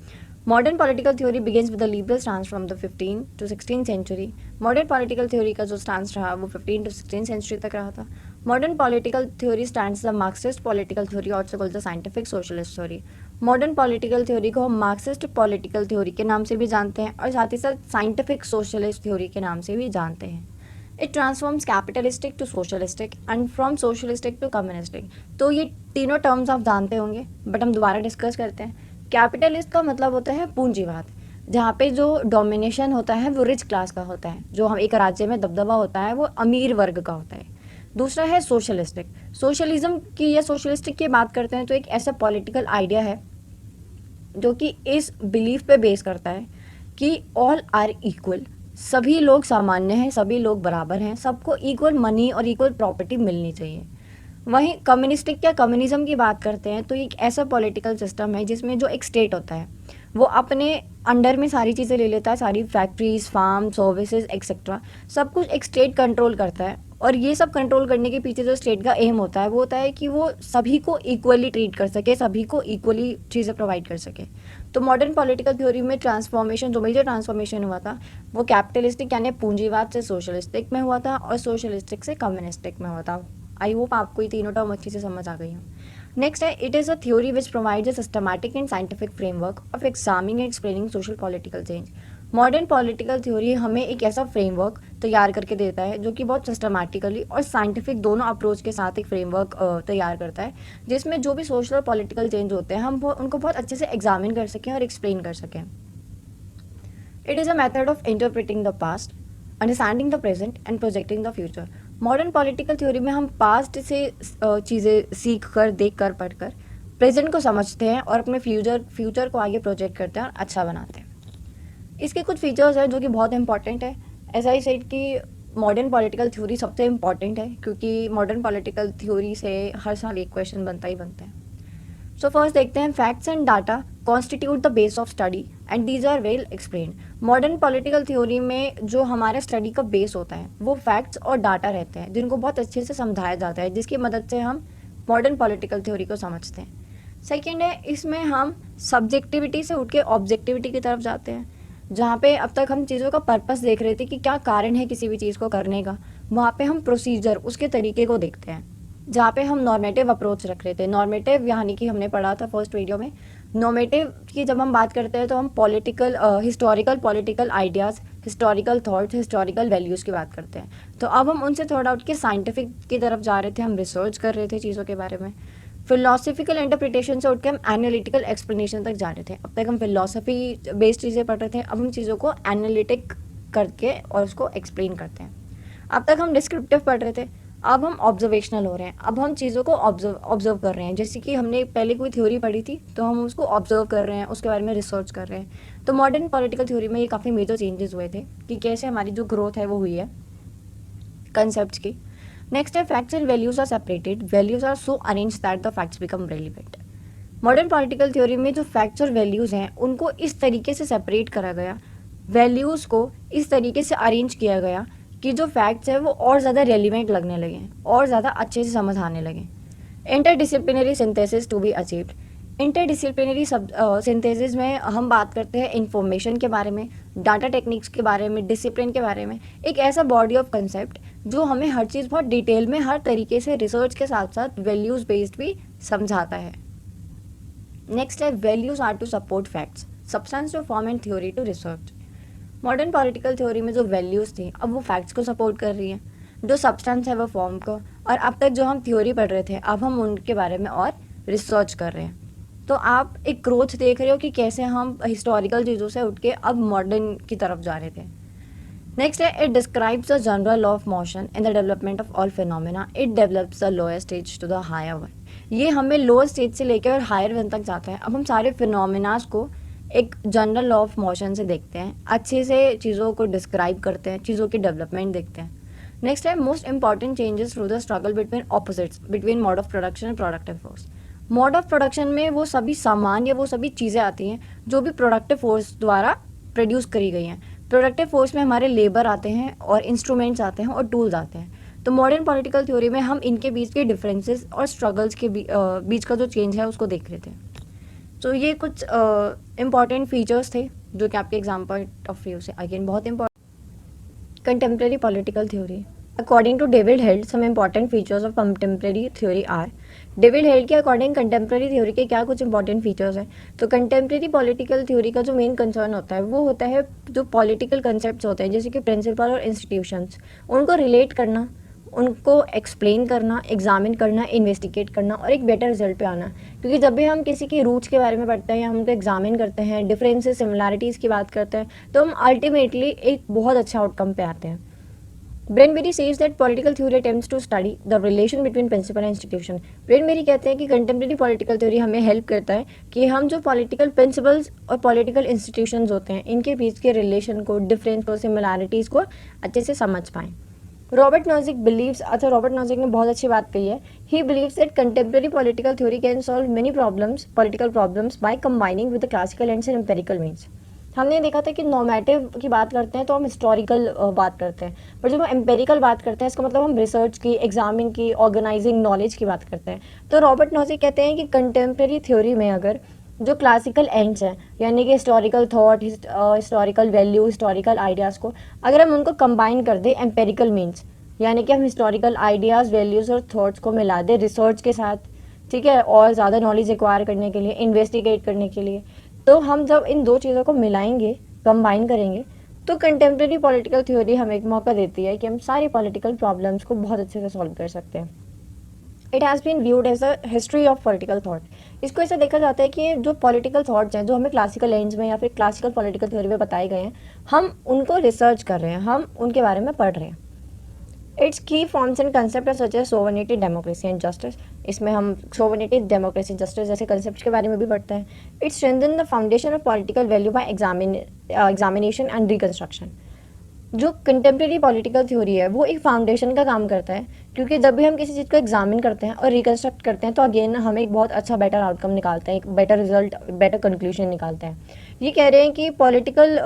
Modern political theory begins with the liberal stance from the 15 to 16 century. Modern political theory का जो स्टांस रहा वो 15 to 16 सेंचुरी तक रहा था। Modern political theory stands the Marxist political theory, also called the scientific socialist theory. Modern political theory को हम Marxist political theory के नाम से भी जानते हैं और साथ ही साथ साइंटिफिक सोशलिस्ट थ्योरी के नाम से भी जानते हैं। It transforms capitalistic to socialistic and from socialistic to communistic. तो ये तीनों टर्म्स आप जानते होंगे बट हम दोबारा डिस्कस करते हैं। कैपिटलिस्ट का मतलब होता है पूंजीवाद, जहाँ पे जो डोमिनेशन होता है वो रिच क्लास का होता है, जो हम एक राज्य में दबदबा होता है वो अमीर वर्ग का होता है। दूसरा है सोशलिस्टिक। सोशलिज्म की या सोशलिस्टिक की बात करते हैं तो एक ऐसा पॉलिटिकल आइडिया है जो कि इस बिलीफ पे बेस करता है कि ऑल आर इक्वल, सभी लोग सामान्य हैं, सभी लोग बराबर हैं, सबको इक्वल मनी और इक्वल प्रॉपर्टी मिलनी चाहिए। वहीं कम्युनिस्टिक या कम्युनिज्म की बात करते हैं तो एक ऐसा पॉलिटिकल सिस्टम है जिसमें जो एक स्टेट होता है वो अपने अंडर में सारी चीज़ें ले लेता है, सारी फैक्ट्रीज, फार्म, सर्विसेज एक्सेट्रा, सब कुछ एक स्टेट कंट्रोल करता है। और ये सब कंट्रोल करने के पीछे जो स्टेट का एम होता है वो होता है कि वो सभी को इक्वली ट्रीट कर सके, सभी को इक्वली चीज़ें प्रोवाइड कर सके। तो मॉडर्न पॉलिटिकल थ्योरी में ट्रांसफॉर्मेशन, जो मेजर ट्रांसफॉर्मेशन हुआ था वो कैपिटलिस्टिक यानी पूंजीवाद से सोशलिस्टिक में हुआ था और सोशलिस्टिक से कम्युनिस्टिक में हुआ था। आई होप आपको ये तीनों टर्म अच्छी से समझ आ गई हो। नेक्स्ट है it is a theory which provides a systematic and scientific framework of examining and explaining social political change. Modern political theory हमें एक ऐसा फ्रेमवर्क तैयार करके देता है जो कि बहुत सिस्टमैटिकली और साइंटिफिक दोनों अप्रोच के साथ एक फ्रेमवर्क तैयार करता है, जिसमें जो भी सोशल और पॉलिटिकल चेंज होते हैं हम उनको बहुत अच्छे से एग्जामिन कर सकें और एक्सप्लेन कर सकें। It is a method of interpreting the past, understanding the present and projecting the future. Modern political theory में हम पास्ट से चीज़ें सीख कर, देख कर, पढ़ कर प्रेजेंट को समझते हैं और अपने फ्यूचर को आगे प्रोजेक्ट करते हैं और अच्छा बनाते हैं। इसके कुछ फीचर्स हैं जो कि बहुत इंपॉर्टेंट है। एज आई सेड कि मॉडर्न पॉलिटिकल थ्योरी सबसे इम्पॉर्टेंट है क्योंकि मॉडर्न पॉलिटिकल थ्योरी से हर साल एक क्वेश्चन बनता ही बनता है। सो फर्स्ट देखते हैं facts and data constitute the base of study and these are well explain. Modern political theory में जो हमारे स्टडी का बेस होता है वो फैक्ट्स और डाटा रहते हैं जिनको बहुत अच्छे से समझाया जाता है, जिसकी मदद से हम मॉडर्न पॉलिटिकल थ्योरी को समझते हैं। सेकेंड है, इसमें हम सब्जेक्टिविटी से उठ के ऑब्जेक्टिविटी की तरफ जाते हैं, जहाँ पे अब तक हम चीज़ों का पर्पस देख रहे थे कि क्या कारण है किसी भी चीज़ को करने का, वहाँ पे हम प्रोसीजर उसके तरीके को देखते हैं। जहाँ पे हम नॉर्मेटिव अप्रोच रख रहे थे, नॉर्मेटिव यानी कि हमने पढ़ा था फर्स्ट वीडियो में, नॉर्मेटिव की जब हम बात करते हैं तो हम political historical political ideas, historical thoughts, historical values की बात करते हैं। तो अब हम उनसे थोड़ा उठ के साइंटिफिक की तरफ जा रहे थे, हम रिसर्च कर रहे थे चीज़ों के बारे में। फिलोसफिकल इंटरप्रिटेशन से उठ के हम एनालिटिकल एक्सप्लेनेशन तक जा रहे थे। अब तक हम फिलोसफी बेस्ड चीज़ें पढ़ रहे थे, अब हम चीज़ों को एनालिटिक करके और उसको एक्सप्लेन करते हैं। अब तक हम डिस्क्रिप्टिव पढ़ रहे थे, अब हम ऑब्जर्वेशनल हो रहे हैं, अब हम चीज़ों को ऑब्जर्व कर रहे हैं। जैसे कि हमने पहले कोई थ्योरी पढ़ी थी तो हम उसको ऑब्जर्व कर रहे हैं, उसके बारे में रिसर्च कर रहे हैं। तो मॉडर्न पॉलिटिकल थ्योरी में ये काफ़ी मेजर चेंजेस हुए थे कि कैसे हमारी जो ग्रोथ है वो हुई है कंसेप्ट की। नेक्स्ट है facts and values are separated, values are so arrange that the facts become relevant. Modern political theory में जो फैक्ट्स और वैल्यूज़ हैं उनको इस तरीके से सेपरेट करा गया, वैल्यूज़ को इस तरीके से अरेंज किया गया कि जो फैक्ट्स हैं वो और ज़्यादा रेलिवेंट लगने लगे, और ज़्यादा अच्छे से समझ आने लगे। Interdisciplinary synthesis to be achieved. Interdisciplinary synthesis में हम बात करते हैं इंफॉर्मेशन के बारे में, डाटा टेक्निक्स के बारे में, डिसिप्लिन के बारे में, एक ऐसा बॉडी ऑफ कंसेप्ट जो हमें हर चीज़ बहुत डिटेल में हर तरीके से रिसर्च के साथ साथ वैल्यूज़ बेस्ड भी समझाता है। नेक्स्ट है values are to support facts, substance to form and theory to research. Modern political theory में जो वैल्यूज़ थी अब वो फैक्ट्स को सपोर्ट कर रही है, जो सब्सटेंस है वो फॉर्म को, और अब तक जो हम थ्योरी पढ़ रहे थे अब हम उनके बारे में और रिसर्च कर रहे हैं। तो आप एक ग्रोथ देख रहे हो कि कैसे हम हिस्टोरिकल चीज़ों से उठ के अब मॉडर्न की तरफ जा रहे थे। नेक्स्ट है it describes the general law of motion in the development of all phenomena, it develops the lower stage to the higher one. ये हमें लोअर स्टेज से लेकर और हायर वन तक जाता है। अब हम सारे फिनोमेनास को एक जनरल लॉ ऑफ मोशन से देखते हैं, अच्छे से चीज़ों को डिस्क्राइब करते हैं, चीज़ों की डेवलपमेंट देखते हैं। नेक्स्ट है most important changes through the struggle between opposites, between mode of production and productive force. Mode of production में वो सभी सामान या वो सभी चीज़ें आती हैं जो भी प्रोडक्टिव फोर्स द्वारा प्रोड्यूस करी गई हैं। प्रोडक्टिव फोर्स में हमारे लेबर आते हैं और इंस्ट्रूमेंट्स आते हैं और टूल्स आते हैं। तो मॉडर्न पॉलिटिकल थ्योरी में हम इनके बीच के डिफरेंसेस और स्ट्रगल्स के बीच का जो चेंज है उसको देख रहे थे। तो ये कुछ इम्पॉर्टेंट फीचर्स थे जो कि आपके एग्जाम पॉइंट ऑफ व्यू से अगेन बहुत important. Contemporary political theory according to David Held some important features of contemporary theory are. David Held के अकॉर्डिंग कंटेम्प्रेरी थ्योरी के क्या कुछ इंपॉर्टेंट फीचर्स हैं। तो कंटेम्प्रेरी पॉलिटिकल थ्योरी का जो मेन कंसर्न होता है वो होता है जो पॉलिटिकल कंसेप्ट होते हैं जैसे कि प्रिंसिपल और इंस्टीट्यूशंस, उनको रिलेट करना, उनको एक्सप्लेन करना, एग्जामिन करना, इन्वेस्टिगेट करना और एक बेटर रिजल्ट पे आना। क्योंकि जब भी हम किसी की रूट्स के बारे में पढ़ते हैं या हम उनको एग्जामिन करते हैं, डिफरेंसेस सिमिलैरिटीज़ की बात करते हैं, तो हम अल्टीमेटली एक बहुत अच्छा आउटकम पे आते हैं। Brainberry says that political theory attempts to study the relation between principle and institution. Brainberry कहते हैं कि कंटेम्प्रेरी पॉलिटिकल थ्योरी हमें हेल्प करता है कि हम जो पॉलिटिकल प्रिंसिपल्स और पॉलिटिकल इंस्टीट्यूशंस होते हैं इनके बीच के रिलेशन को, डिफरेंस को, सिमिलैरिटीज़ को अच्छे से समझ पाएँ। रॉबर्ट नॉजिक बिलीव्स, अच्छा रॉबर्ट नॉजिक ने बहुत अच्छी बात कही है, he believes that contemporary political theory can solve many problems, political problems by combining with the classical and empirical means. हमने देखा था कि नॉर्मेटिव की बात करते हैं तो हम हिस्टोरिकल बात करते हैं, पर जब हम एम्पेरिकल बात करते हैं इसका मतलब हम रिसर्च की, एग्जामिंग की, ऑर्गेनाइजिंग नॉलेज की बात करते हैं। तो रॉबर्ट नॉजिक कहते हैं कि कंटेम्प्रेरी थ्योरी में अगर जो क्लासिकल एंड्स हैं यानी कि historical thought, historical value, historical ideas को अगर हम उनको कंबाइन कर दें एम्पेरिकल मीन्स, यानी कि हम हिस्टोरिकल आइडियाज़, वैल्यूज़ और थॉट्स को मिला दें रिसर्च के साथ, ठीक है, और ज़्यादा नॉलेज एक्वायर करने के लिए, इन्वेस्टिगेट करने के लिए, तो हम जब इन दो चीज़ों को मिलाएंगे, कंबाइन करेंगे, तो कंटेम्प्रेरी पॉलिटिकल थ्योरी हमें एक मौका देती है कि हम सारी पॉलिटिकल प्रॉब्लम्स को बहुत अच्छे से सॉल्व कर सकते हैं। It has been viewed as a history of political thought. इसको ऐसा देखा जाता है कि जो पॉलिटिकल थॉट्स हैं जो हमें क्लासिकल एंड्स में या फिर क्लासिकल पॉलिटिकल थ्योरी में बताए गए हैं, हम उनको रिसर्च कर रहे हैं, हम उनके बारे में पढ़ रहे हैं। Its key forms and concept such as sovereignty, democracy and justice. इसमें हम सोवर्निटी, डेमोक्रेसी, जस्टिस जैसे कंसेप्ट के बारे में भी पढ़ते हैं। Its strengthen the foundation of political value by examination and reconstruction. जो कंटेम्प्रेरी पॉलिटिकल थ्योरी है वो एक फाउंडेशन का काम करता है, क्योंकि जब भी हम किसी चीज़ को एग्जामिन करते हैं और रिकन्स्ट्रक्ट करते हैं तो अगेन हमें एक बहुत अच्छा बेटर आउटकम निकालते हैं, एक बेटर रिजल्ट, बेटर कंक्लूजन निकालते हैं। ये कह रहे हैं कि पॉलिटिकल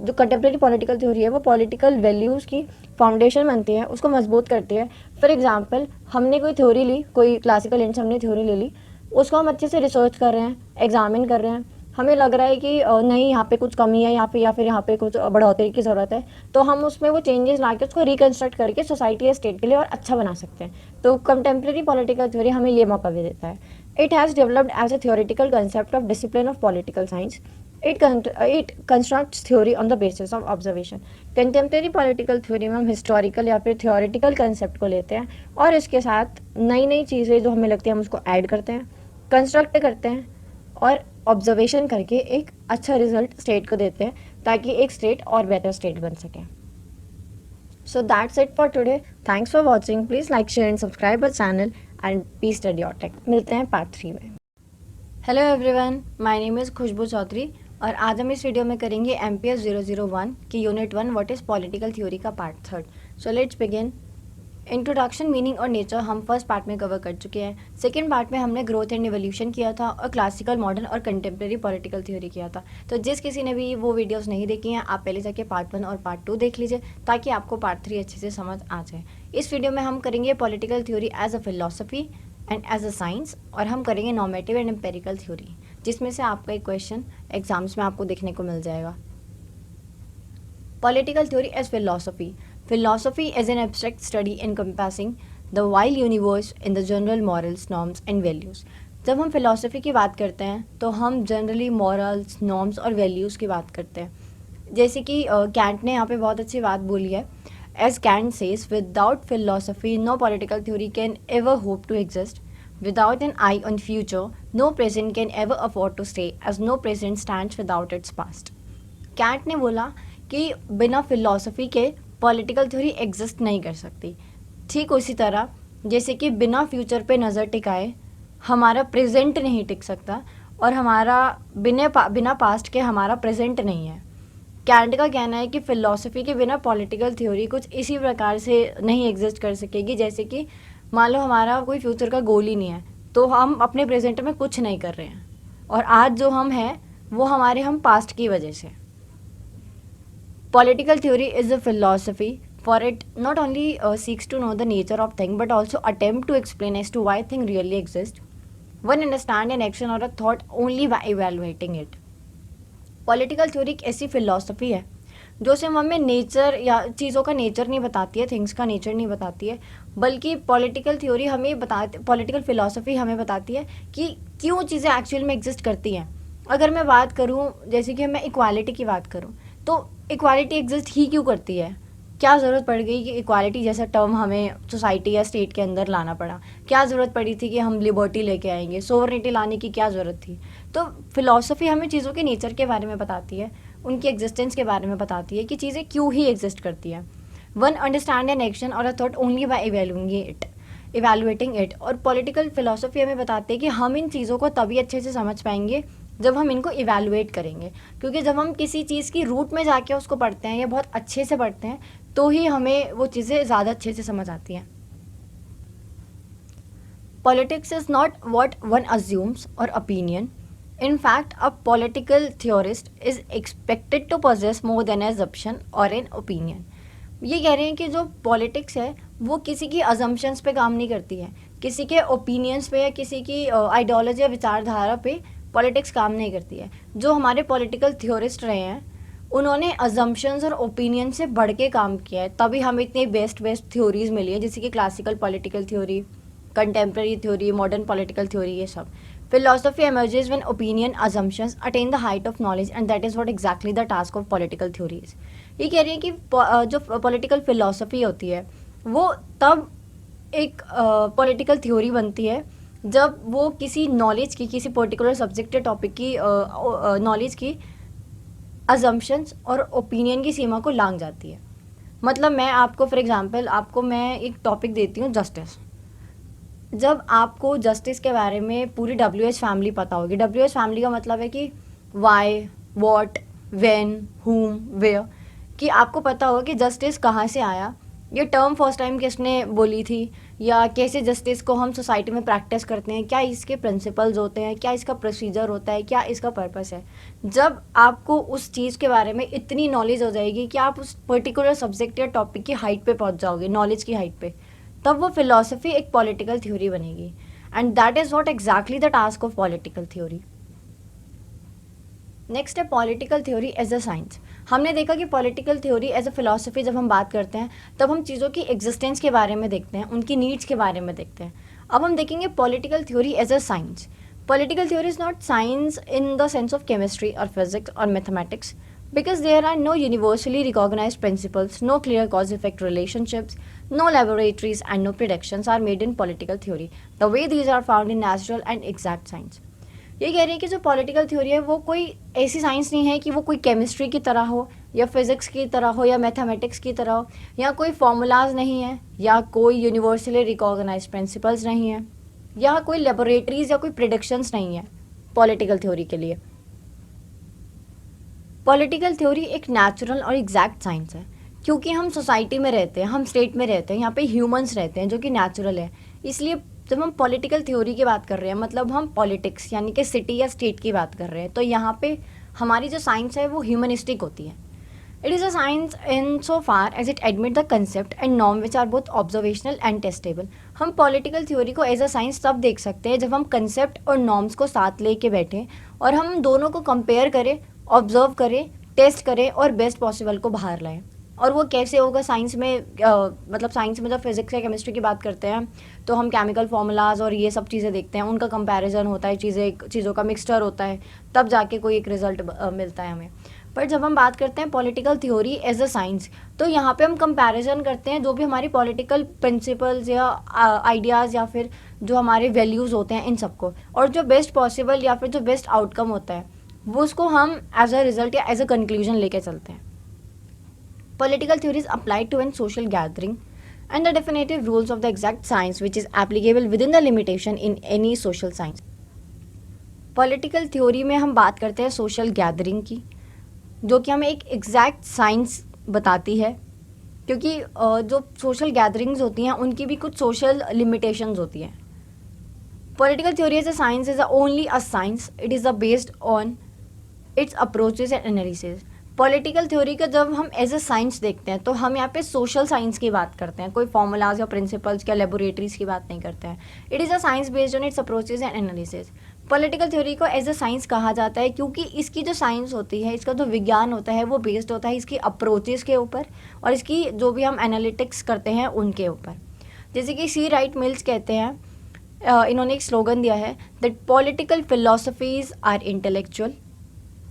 जो कंटेम्प्रेरी पॉलिटिकल थ्योरी है वो पॉलिटिकल वैल्यूज़ की फाउंडेशन बनती है, उसको मजबूत करती है। फॉर एग्जाम्पल, हमने कोई थ्योरी ली, कोई क्लासिकल एंड हमने थ्योरी ले ली, उसको हम अच्छे से रिसर्च कर रहे हैं, एग्जामिन कर रहे हैं, हमें लग रहा है कि नहीं यहाँ पे कुछ कमी है, यहाँ पे या फिर यहाँ पे कुछ बढ़ोतरी की ज़रूरत है, तो हम उसमें वो चेंजेस ला के उसको रिकन्स्ट्रक्ट करके सोसाइटी या स्टेट के लिए और अच्छा बना सकते हैं। तो कंटेम्प्रेरी पॉलिटिकल थ्योरी हमें ये मौका भी देता है। It has developed as a theoretical concept of discipline of political science. It constructs theory on the basis of observation. Contemporary political theory में हम हिस्टोरिकल या फिर थियोरिटिकल कंसेप्ट को लेते हैं और इसके साथ नई नई चीज़ें जो हमें लगती है हम उसको ऐड करते हैं, कंस्ट्रक्ट करते हैं और ऑब्जर्वेशन करके एक अच्छा रिजल्ट स्टेट को देते हैं, ताकि एक स्टेट और बेटर स्टेट बन सके। So that's it for today. Thanks for watching. Please like, share and subscribe our channel and please study और टेक। मिलते हैं पार्ट 3 में। Hello everyone, my name is Khushboo Chaudhary और आज हम इस वीडियो में करेंगे MPS 001 की unit 1 what is political theory का part 3। So let's begin. Introduction, meaning और नेचर हम फर्स्ट पार्ट में कवर कर चुके हैं। सेकंड पार्ट में हमने ग्रोथ एंड इवोल्यूशन किया था और क्लासिकल, मॉडर्न और कंटेम्प्रेरी पॉलिटिकल थ्योरी किया था। तो जिस किसी ने भी वो वीडियोस नहीं देखी हैं, आप पहले जाके पार्ट 1 और पार्ट 2 देख लीजिए, ताकि आपको पार्ट 3 अच्छे से समझ आ जाए। इस वीडियो में हम करेंगे political theory as a philosophy and as a science, और हम करेंगे नॉर्मेटिव एंड एम्पेरिकल थ्योरी, जिसमें से आपका एक क्वेश्चन एग्जाम्स में आपको देखने को मिल जाएगा। Political theory as philosophy. Philosophy is an abstract study encompassing the wide universe in the general morals, norms and values. जब हम philosophy की बात करते हैं तो हम जनरली morals, norms और values की बात करते हैं। जैसे कि कैंट ने यहाँ पे बहुत अच्छी बात बोली है। As Kant says, without philosophy, no political theory can ever hope to exist. Without an eye on future, no present can ever afford to stay, as no present stands without its past. Kant ने बोला कि बिना philosophy के political theory exist नहीं कर सकती। ठीक उसी तरह जैसे कि बिना फ्यूचर पे नज़र टिकाए हमारा प्रेजेंट नहीं टिक सकता, और हमारा बिना पास्ट के हमारा प्रेजेंट नहीं है। कैंट का कहना है कि फ़िलॉसफी के बिना पॉलिटिकल थ्योरी कुछ इसी प्रकार से नहीं एग्जिस्ट कर सकेगी, जैसे कि मान लो हमारा कोई फ्यूचर का गोल ही नहीं है, तो हम अपने प्रेजेंट में कुछ नहीं कर रहे हैं, और आज जो हम हैं वो हम पास्ट की वजह से। Political theory is a philosophy, for it not only seeks to know the nature of thing but also attempt to explain as to why thing really exist. One understand an action or a thought only by evaluating it. Political theory एक ऐसी philosophy है जो सिर्फ हमें nature या चीज़ों का nature नहीं बताती है, थिंग्स का नेचर नहीं बताती है, बल्कि पॉलिटिकल थ्योरी पॉलिटिकल फिलोसफी हमें बताती है कि क्यों चीज़ें एक्चुअल में एग्जिस्ट करती हैं। अगर मैं बात करूँ, जैसे कि मैं इक्वालिटी की बात करूँ, तो इक्वालिटी एग्जिस्ट ही क्यों करती है? क्या ज़रूरत पड़ गई कि इक्वालिटी जैसा टर्म हमें सोसाइटी या स्टेट के अंदर लाना पड़ा? क्या ज़रूरत पड़ी थी कि हम लिबर्टी लेके आएंगे? सोवरेनिटी लाने की क्या ज़रूरत थी? तो फिलॉसफी हमें चीज़ों के नेचर के बारे में बताती है, उनकी एग्जिस्टेंस के बारे में बताती है कि चीज़ें क्यों ही एग्जिस्ट करती हैं। वन अंडरस्टैंड एन एक्शन और a thought only by evaluating it. और पॉलिटिकल फिलॉसफी हमें बताती है कि हम इन चीज़ों को तभी अच्छे से समझ पाएंगे जब हम इनको इवेलुएट करेंगे, क्योंकि जब हम किसी चीज़ की रूट में जाके उसको पढ़ते हैं या बहुत अच्छे से पढ़ते हैं तो ही हमें वो चीज़ें ज़्यादा अच्छे से समझ आती हैं। Politics is not what one assumes और opinion. In fact a political theorist is expected to possess more than assumption और एन ओपिनियन। ये कह रहे हैं कि जो पॉलिटिक्स है वो किसी की अजम्पशंस पे काम नहीं करती है, किसी के ओपिनियंस पे या किसी की आइडियोलॉजी या विचारधारा पे पॉलिटिक्स काम नहीं करती है। जो हमारे पॉलिटिकल थ्योरिस्ट रहे हैं उन्होंने अजम्पशंस और ओपिनियन से बढ़ के काम किया है, तभी हमें इतनी बेस्ट थ्योरीज मिली है, जैसे कि classical political theory, contemporary theory, modern political theory, ये सब। Philosophy emerges when opinion assumptions attain the height of knowledge and that is what exactly the task of political theories. ये कह रही है कि जो पॉलिटिकल फिलोसफी होती है वो तब एक पॉलिटिकल थ्योरी बनती है जब वो किसी नॉलेज की, किसी पर्टिकुलर सब्जेक्ट या टॉपिक की नॉलेज की अजम्पशंस और ओपिनियन की सीमा को लांघ जाती है। मतलब मैं आपको फॉर एग्जांपल आपको मैं एक टॉपिक देती हूँ, जस्टिस। जब आपको जस्टिस के बारे में पूरी WH फैमिली पता होगी, WH फैमिली का मतलब है कि वाई, वॉट, व्हेन, हुम, वेयर, कि आपको पता होगा कि जस्टिस कहाँ से आया, ये टर्म फर्स्ट टाइम किसने बोली थी, या कैसे जस्टिस को हम सोसाइटी में प्रैक्टिस करते हैं, क्या इसके प्रिंसिपल्स होते हैं, क्या इसका प्रोसीजर होता है, क्या इसका पर्पस है। जब आपको उस चीज़ के बारे में इतनी नॉलेज हो जाएगी कि आप उस पर्टिकुलर सब्जेक्ट या टॉपिक की हाइट पे पहुंच जाओगे, नॉलेज की हाइट पे, तब वो फिलॉसफी एक पॉलिटिकल थ्योरी बनेगी। And that is what exactly the task of political theory. Next है political theory as a science. हमने देखा कि political theory as a philosophy जब हम बात करते हैं तब हम चीज़ों की एग्जिस्टेंस के बारे में देखते हैं, उनकी नीड्स के बारे में देखते हैं। अब हम देखेंगे political theory as a science. Political theory is not science in the sense of chemistry और फिजिक्स और mathematics, because there are no universally recognized principles, no clear cause-effect relationships, no laboratories and no predictions are made in political theory, the way these are found in natural and exact science. ये कह रही है कि जो political theory है वो कोई ऐसी साइंस नहीं है कि वो कोई केमिस्ट्री की तरह हो, या फिजिक्स की तरह हो, या मैथमेटिक्स की तरह हो, या कोई फॉर्मूलाज नहीं है, या कोई यूनिवर्सली रिकॉग्नाइज प्रिंसिपल्स नहीं है, या कोई लेबोरेटरीज या कोई प्रिडिक्शंस नहीं है पॉलिटिकल थ्योरी के लिए। पॉलिटिकल थ्योरी एक नेचुरल और एग्जैक्ट साइंस है, क्योंकि हम सोसाइटी में रहते हैं, हम स्टेट में रहते हैं, यहाँ पे ह्यूमंस रहते हैं जो कि नेचुरल है। इसलिए जब हम पॉलिटिकल थ्योरी की बात कर रहे हैं, मतलब हम पॉलिटिक्स यानी कि सिटी या स्टेट की बात कर रहे हैं, तो यहाँ पे हमारी जो साइंस है वो ह्यूमनिस्टिक होती है। It is a science in so far as it admit the concept and norm which are both observational and testable. हम पॉलिटिकल थ्योरी को एज अ साइंस तब देख सकते हैं जब हम कंसेप्ट और नॉर्म्स को साथ लेके बैठें और हम दोनों को कंपेयर करें, ऑब्जर्व करें, टेस्ट करें और बेस्ट पॉसिबल को बाहर लाएं। और वो कैसे होगा साइंस में, मतलब साइंस में जब फिजिक्स या केमिस्ट्री की बात करते हैं तो हम केमिकल फार्मूलाज और ये सब चीज़ें देखते हैं, उनका कंपैरिजन होता है, चीज़ों का मिक्सचर होता है, तब जाके कोई एक रिजल्ट मिलता है हमें। पर जब हम बात करते हैं political theory as a science, तो यहाँ पे हम कंपैरिजन करते हैं जो भी हमारी पॉलिटिकल प्रिंसिपल्स या आइडियाज़ या फिर जो हमारे वैल्यूज़ होते हैं इन सबको, और जो बेस्ट पॉसिबल या फिर जो बेस्ट आउटकम होता है वो उसको हम एज अ रिजल्ट या एज अ कंक्लूजन लेके चलते हैं। Political theory is applied to an social gathering and the definitive rules of the exact science which is applicable within the limitation in any social science. Political theory में हम बात करते हैं social gathering की, जो कि हमें एक एग्जैक्ट साइंस बताती है, क्योंकि जो सोशल गैदरिंग्स होती हैं उनकी भी कुछ सोशल लिमिटेशंस होती हैं। Political theory as a science is only a science, it is based on its approaches and analysis. Political theory का जब हम एज अ साइंस देखते हैं तो हम यहाँ पे सोशल साइंस की बात करते हैं, कोई फॉर्मूलाज या प्रिंसिपल्स या लेबोरेटरीज की बात नहीं करते हैं। It is a science based on its approaches and analysis. Political theory को एज अ साइंस कहा जाता है क्योंकि इसकी जो साइंस होती है, इसका जो विज्ञान होता है वो बेस्ड होता है इसकी अप्रोचेज के ऊपर और इसकी जो भी हम एनालिटिक्स करते हैं उनके ऊपर। जैसे कि सी राइट मिल्स कहते हैं, इन्होंने एक स्लोगन दिया है that political philosophies are intellectual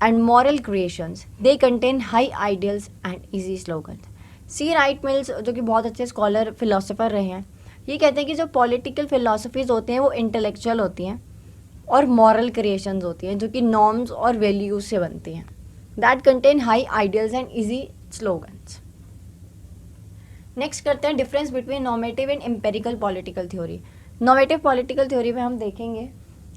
and moral creations, they contain high ideals and easy slogans. C Wright Mills जो कि बहुत अच्छे स्कॉलर फिलोसोफर रहे हैं, ये कहते हैं कि जो पॉलिटिकल फिलोसफीज होती हैं वो इंटेलेक्चुअल होती हैं और मॉरल क्रिएशंस होती हैं जो कि नॉर्म्स और वैल्यूज से बनती हैं, that contain high ideals and easy slogans. Next करते हैं difference between normative and empirical political theory. Normative political theory में हम देखेंगे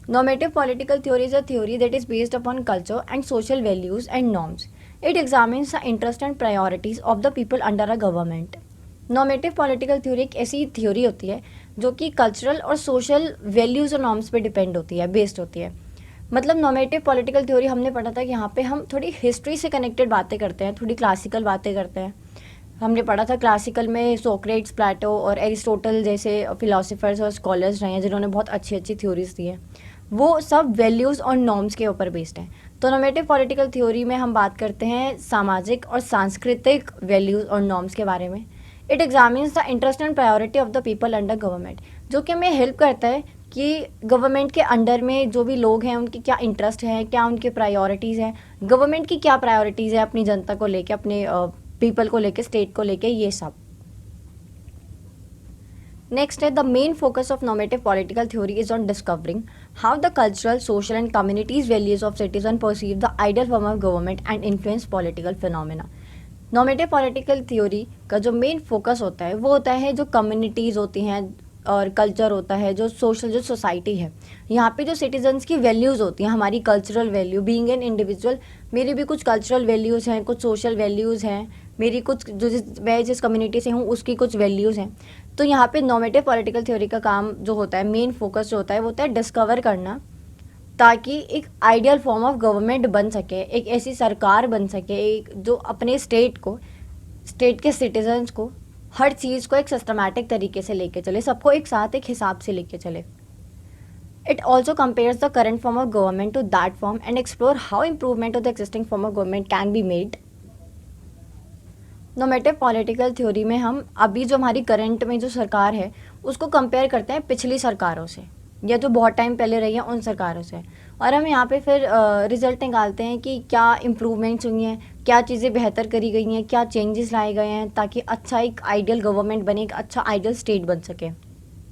normative political theory is a theory that is based upon culture and social values and norms. It examines the interest and priorities of the people under a government. Normative political theory एक ऐसी theory होती है जो कि cultural और social values और norms पे depend होती है, बेस्ड होती है। मतलब नॉर्मेटिव पॉलिटिकल थ्योरी हमने पढ़ा था कि यहाँ पे हम थोड़ी हिस्ट्री से कनेक्टेड बातें करते हैं, थोड़ी क्लासिकल बातें करते हैं। हमने पढ़ा था क्लासिकल में सोक्रेट्स, प्लेटो और एरिस्टोटल जैसे फिलोसफर्स और स्कॉलर्स रहे हैं जिन्होंने बहुत अच्छी अच्छी थ्योरीज दी हैं, वो सब वैल्यूज़ और नॉर्म्स के ऊपर बेस्ड हैं। तो नॉर्मेटिव पॉलिटिकल थ्योरी में हम बात करते हैं सामाजिक और सांस्कृतिक वैल्यूज़ और नॉर्म्स के बारे में। It examines the interest and priority of the people under government, जो कि हमें हेल्प करता है कि गवर्नमेंट के अंडर में जो भी लोग हैं उनकी क्या इंटरेस्ट है, क्या उनके प्रायोरिटीज़ हैं, गवर्नमेंट की क्या प्रायोरिटीज़ है अपनी जनता को लेके, अपने पीपल को लेके, स्टेट को लेके, ये सब। नेक्स्ट है the main focus of normative political theory is on discovering how the cultural, social and communities values of citizen perceive the ideal form of government and influence political phenomena. Normative political theory का जो main focus होता है वो होता है जो communities होती हैं और कल्चर होता है, जो सोशल, जो सोसाइटी है, यहाँ पे जो सिटीजन्स की वैल्यूज़ होती हैं, हमारी cultural value, being an individual, मेरी भी कुछ कल्चरल वैल्यूज़ हैं, कुछ सोशल वैल्यूज़ हैं, मेरी कुछ मैं जिस कम्युनिटी से हूँ उसकी कुछ वैल्यूज़ हैं। तो यहाँ पे नॉर्मेटिव पॉलिटिकल थ्योरी का काम जो होता है, मेन फोकस जो होता है वो होता है डिस्कवर करना, ताकि एक आइडियल फॉर्म ऑफ गवर्नमेंट बन सके, एक ऐसी सरकार बन सके एक जो अपने स्टेट के सिटीजन्स को हर चीज़ को एक सिस्टमैटिक तरीके से लेके चले, सबको एक साथ एक हिसाब से लेके चले। It also compares the current form of government to that form and explore how improvement of the existing form of government can be made. Normative political theory में हम अभी जो हमारी करंट में जो सरकार है उसको कंपेयर करते हैं पिछली सरकारों से, या जो बहुत टाइम पहले रही है उन सरकारों से, और हम यहाँ पे फिर रिजल्ट निकालते हैं कि क्या इम्प्रूवमेंट्स हुई हैं, क्या चीज़ें बेहतर करी गई हैं, क्या चेंजेस लाए गए हैं, ताकि अच्छा एक आइडियल गवर्नमेंट बने, एक अच्छा आइडियल स्टेट बन सके,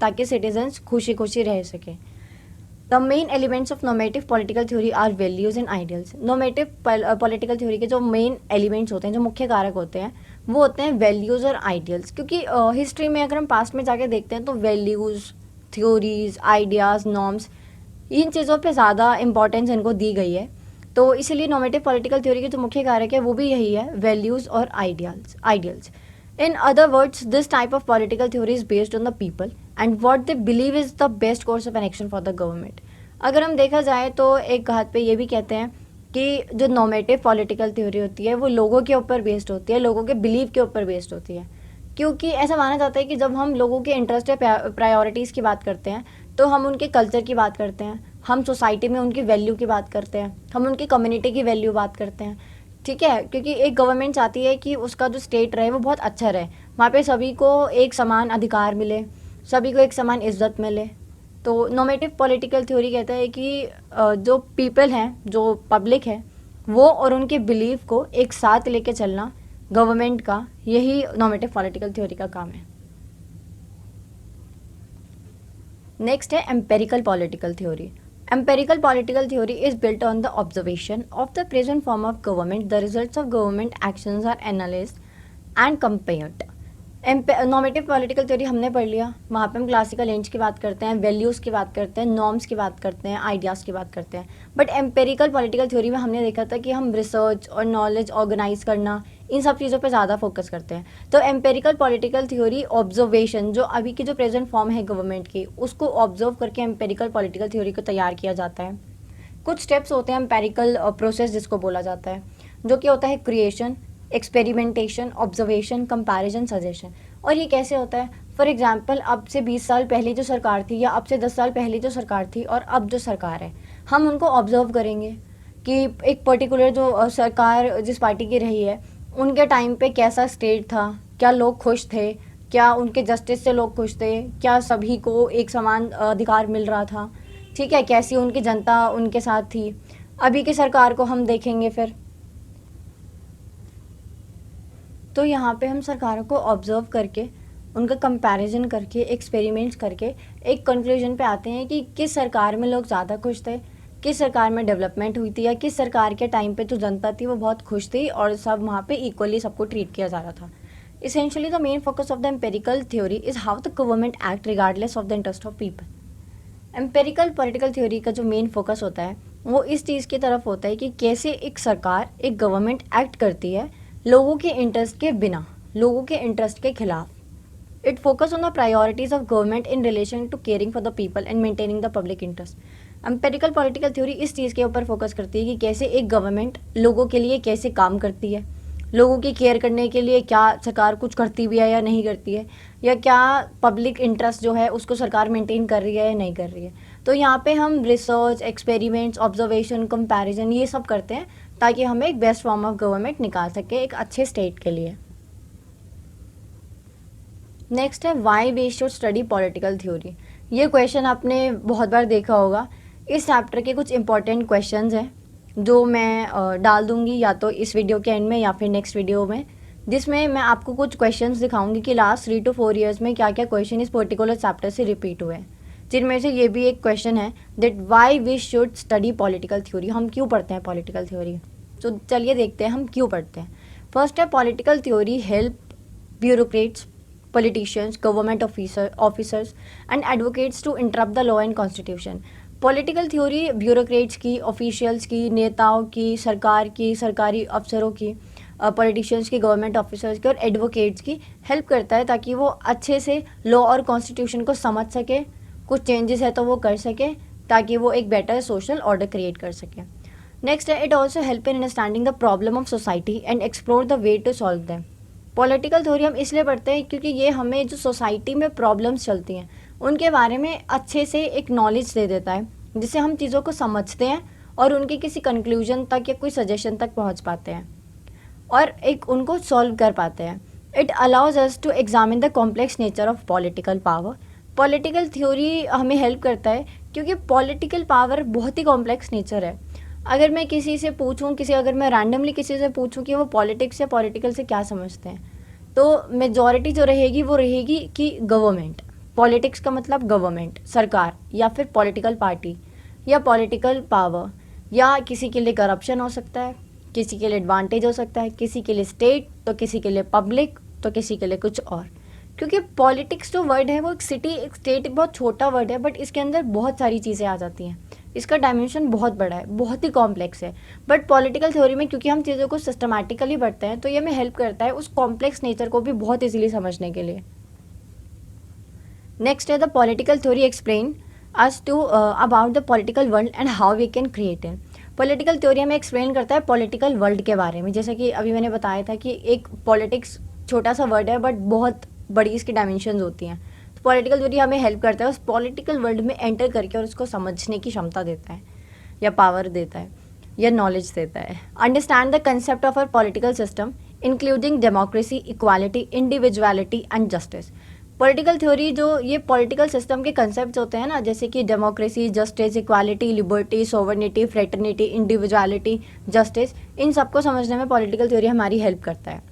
ताकि सिटीजन्स खुशी खुशी रह सके। The main elements of normative political theory are values and ideals. Normative political theory के जो मेन एलिमेंट्स होते हैं, जो मुख्य कारक होते हैं, वो होते हैं वैल्यूज़ और आइडियल्स। क्योंकि हिस्ट्री में अगर हम पास्ट में जाके देखते हैं तो वैल्यूज़, थ्योरीज, आइडियाज़, नॉर्म्स, इन चीज़ों पे ज़्यादा इंपॉर्टेंस इनको दी गई है। तो इसीलिए नॉर्मेटिव पॉलिटिकल थ्योरी के जो मुख्य कारक है वो भी यही है, वैल्यूज़ और ideals. In other words, this type of political theory is based on the people and what they believe is the best course of action for the government. अगर हम देखा जाए तो एक हाथ पे ये भी कहते हैं कि जो नॉर्मेटिव पॉलिटिकल थ्योरी होती है वो लोगों के ऊपर बेस्ड होती है, लोगों के बिलीव के ऊपर बेस्ड होती है। क्योंकि ऐसा माना जाता है कि जब हम लोगों के इंटरेस्ट या प्रायोरिटीज़ की बात करते हैं तो हम उनके कल्चर की बात करते हैं, हम सोसाइटी में उनकी वैल्यू की बात करते हैं, हम उनकी कम्युनिटी की वैल्यू बात करते हैं। ठीक है, क्योंकि एक गवर्नमेंट चाहती है कि उसका जो स्टेट रहे वो बहुत अच्छा रहे, वहाँ पे सभी को एक समान अधिकार मिले, सभी को एक समान इज्जत मिले। तो नॉर्मेटिव पॉलिटिकल थ्योरी कहता है कि जो पीपल हैं, जो पब्लिक है, वो और उनके बिलीफ को एक साथ लेके चलना गवर्नमेंट का, यही नॉर्मेटिव पॉलिटिकल थ्योरी का काम है। नेक्स्ट है empirical political theory. Empirical political theory is built on the observation of the present form of government. The results of government actions are analyzed and compared. Normative political theory हमने पढ़ लिया, वहाँ पे हम क्लासिकल एंज की बात करते हैं, वैल्यूज़ की बात करते हैं, नॉर्म्स की बात करते हैं, आइडियाज़ की बात करते हैं। बट एम्पेरिकल पॉलिटिकल थ्योरी में हमने देखा था कि हम रिसर्च और नॉलेज ऑर्गेनाइज करना, इन सब चीज़ों पे ज़्यादा फोकस करते हैं। तो एम्पेरिकल पॉलिटिकल थ्योरी ऑब्जर्वेशन, जो अभी की जो प्रेजेंट फॉर्म है गवर्नमेंट की, उसको ऑब्जर्व करके एम्पेरिकल पॉलिटिकल थ्योरी को तैयार किया जाता है। कुछ स्टेप्स होते हैं एम्पेरिकल प्रोसेस जिसको बोला जाता है, जो कि होता है creation, experimentation, observation, comparison, suggestion. और ये कैसे होता है? फॉर एग्जांपल, अब से 20 साल पहले जो सरकार थी या अब से 10 साल पहले जो सरकार थी और अब जो सरकार है, हम उनको ऑब्जर्व करेंगे कि एक पर्टिकुलर जो सरकार जिस पार्टी की रही है उनके टाइम पे कैसा स्टेट था, क्या लोग खुश थे, क्या उनके जस्टिस से लोग खुश थे, क्या सभी को एक समान अधिकार मिल रहा था, ठीक है, कैसी उनकी जनता उनके साथ थी। अभी की सरकार को हम देखेंगे फिर, तो यहाँ पे हम सरकारों को ऑब्जर्व करके, उनका कंपैरिजन करके, एक्सपेरिमेंट्स करके एक कंक्लूजन पे आते हैं कि किस सरकार में लोग ज़्यादा खुश थे, किस सरकार में डेवलपमेंट हुई थी, या किस सरकार के टाइम पे जो जनता थी वो बहुत खुश थी और सब वहाँ पे इक्वली सबको ट्रीट किया जा रहा था। Essentially, the main focus of the empirical theory is how the government act regardless of the interest of people. Empirical political theory का जो मेन फोकस होता है वो इस चीज़ की तरफ होता है कि कैसे एक सरकार, एक गवर्नमेंट एक्ट करती है लोगों के इंटरेस्ट के बिना, लोगों के इंटरेस्ट के खिलाफ। It focus on the priorities of government in relation to caring for the people and maintaining the public interest. Empirical political theory इस चीज़ के ऊपर फोकस करती है कि कैसे एक गवर्नमेंट लोगों के लिए कैसे काम करती है, लोगों की केयर करने के लिए क्या सरकार कुछ करती भी है या नहीं करती है, या क्या पब्लिक इंटरेस्ट जो है उसको सरकार मेंटेन कर रही है या नहीं कर रही है। तो यहाँ पे हम रिसर्च, एक्सपेरिमेंट्स, ऑब्जर्वेशन, कंपैरिजन, ये सब करते हैं ताकि हमें एक बेस्ट फॉर्म ऑफ गवर्नमेंट निकाल सके एक अच्छे स्टेट के लिए। नेक्स्ट है why we should study political theory. ये क्वेश्चन आपने बहुत बार देखा होगा। इस चैप्टर के कुछ इंपॉर्टेंट क्वेश्चंस हैं जो मैं डाल दूंगी या तो इस वीडियो के एंड में या फिर नेक्स्ट वीडियो में, जिसमें मैं आपको कुछ क्वेश्चंस दिखाऊंगी कि लास्ट 3 to 4 ईयर्स में क्या क्या क्वेश्चन इस पर्टिकुलर चैप्टर से रिपीट हुए हैं, जिनमें से ये भी एक क्वेश्चन है that why we should study political theory. हम क्यों पढ़ते हैं पॉलिटिकल थ्योरी? तो चलिए देखते हैं हम क्यों पढ़ते हैं। फर्स्ट है, political theory help bureaucrats, politicians, government officers and advocates to interrupt the law and constitution। Political theory bureaucrats की, ऑफिशियल्स की, नेताओं की, सरकार की, सरकारी अफसरों की पॉलिटिशियंस की, गवर्नमेंट ऑफिसर्स की और एडवोकेट्स की हेल्प करता है, ताकि वो अच्छे से लॉ और कॉन्स्टिट्यूशन को समझ सके, कुछ चेंजेस है तो वो कर सके, ताकि वो एक बेटर सोशल ऑर्डर क्रिएट कर सके। नेक्स्ट है, it also help in understanding the problem of society and explore the way to solve them. Political theory हम इसलिए पढ़ते हैं क्योंकि ये हमें जो सोसाइटी में प्रॉब्लम्स चलती हैं उनके बारे में अच्छे से एक नॉलेज दे देता है, जिससे हम चीज़ों को समझते हैं और उनके किसी कंक्लूजन तक या कोई सजेशन तक पहुंच पाते हैं और एक उनको सॉल्व कर पाते हैं। It allows us to examine the complex nature of political power. Political theory हमें हेल्प करता है क्योंकि पॉलिटिकल पावर बहुत ही कॉम्प्लेक्स नेचर है। अगर मैं किसी से पूछूं, अगर मैं रैंडमली किसी से पूछूं कि वो पॉलिटिक्स या पॉलिटिकल से क्या समझते हैं, तो मेजॉरिटी जो रहेगी वो रहेगी कि गवर्नमेंट। पॉलिटिक्स का मतलब गवर्नमेंट, सरकार, या फिर पॉलिटिकल पार्टी या पॉलिटिकल पावर, या किसी के लिए करप्शन हो सकता है, किसी के लिए एडवांटेज हो सकता है, किसी के लिए स्टेट, तो किसी के लिए पब्लिक, तो किसी के लिए कुछ और। क्योंकि पॉलिटिक्स जो वर्ड है वो एक स्टेट बहुत छोटा वर्ड है, बट इसके अंदर बहुत सारी चीज़ें आ जाती हैं। इसका डायमेंशन बहुत बड़ा है, बहुत ही कॉम्प्लेक्स है। बट पॉलिटिकल थ्योरी में क्योंकि हम चीज़ों को सिस्टमैटिकली पढ़ते हैं, तो ये हमें हेल्प करता है उस कॉम्प्लेक्स नेचर को भी बहुत इजीली समझने के लिए। नेक्स्ट है the political theory explain us to about the political world and how we can create it. Political theory हमें एक्सप्लेन करता है पॉलिटिकल वर्ल्ड के बारे में। जैसे कि अभी मैंने बताया था कि एक पॉलिटिक्स छोटा सा वर्ड है बट बहुत बड़ी इसकी डायमेंशंस होती हैं। तो पॉलिटिकल थ्योरी हमें हेल्प करता है उस पॉलिटिकल वर्ल्ड में एंटर करके और उसको समझने की क्षमता देता है, या पावर देता है, या नॉलेज देता है। Understand the concept of our political system including democracy, equality, individuality and justice. Political theory जो ये पॉलिटिकल सिस्टम के कंसेप्ट होते हैं ना, जैसे कि democracy, justice, equality, liberty, sovereignty, fraternity, individuality, justice, इन सबको समझने में पॉलिटिकल थ्योरी हमारी हेल्प करता है।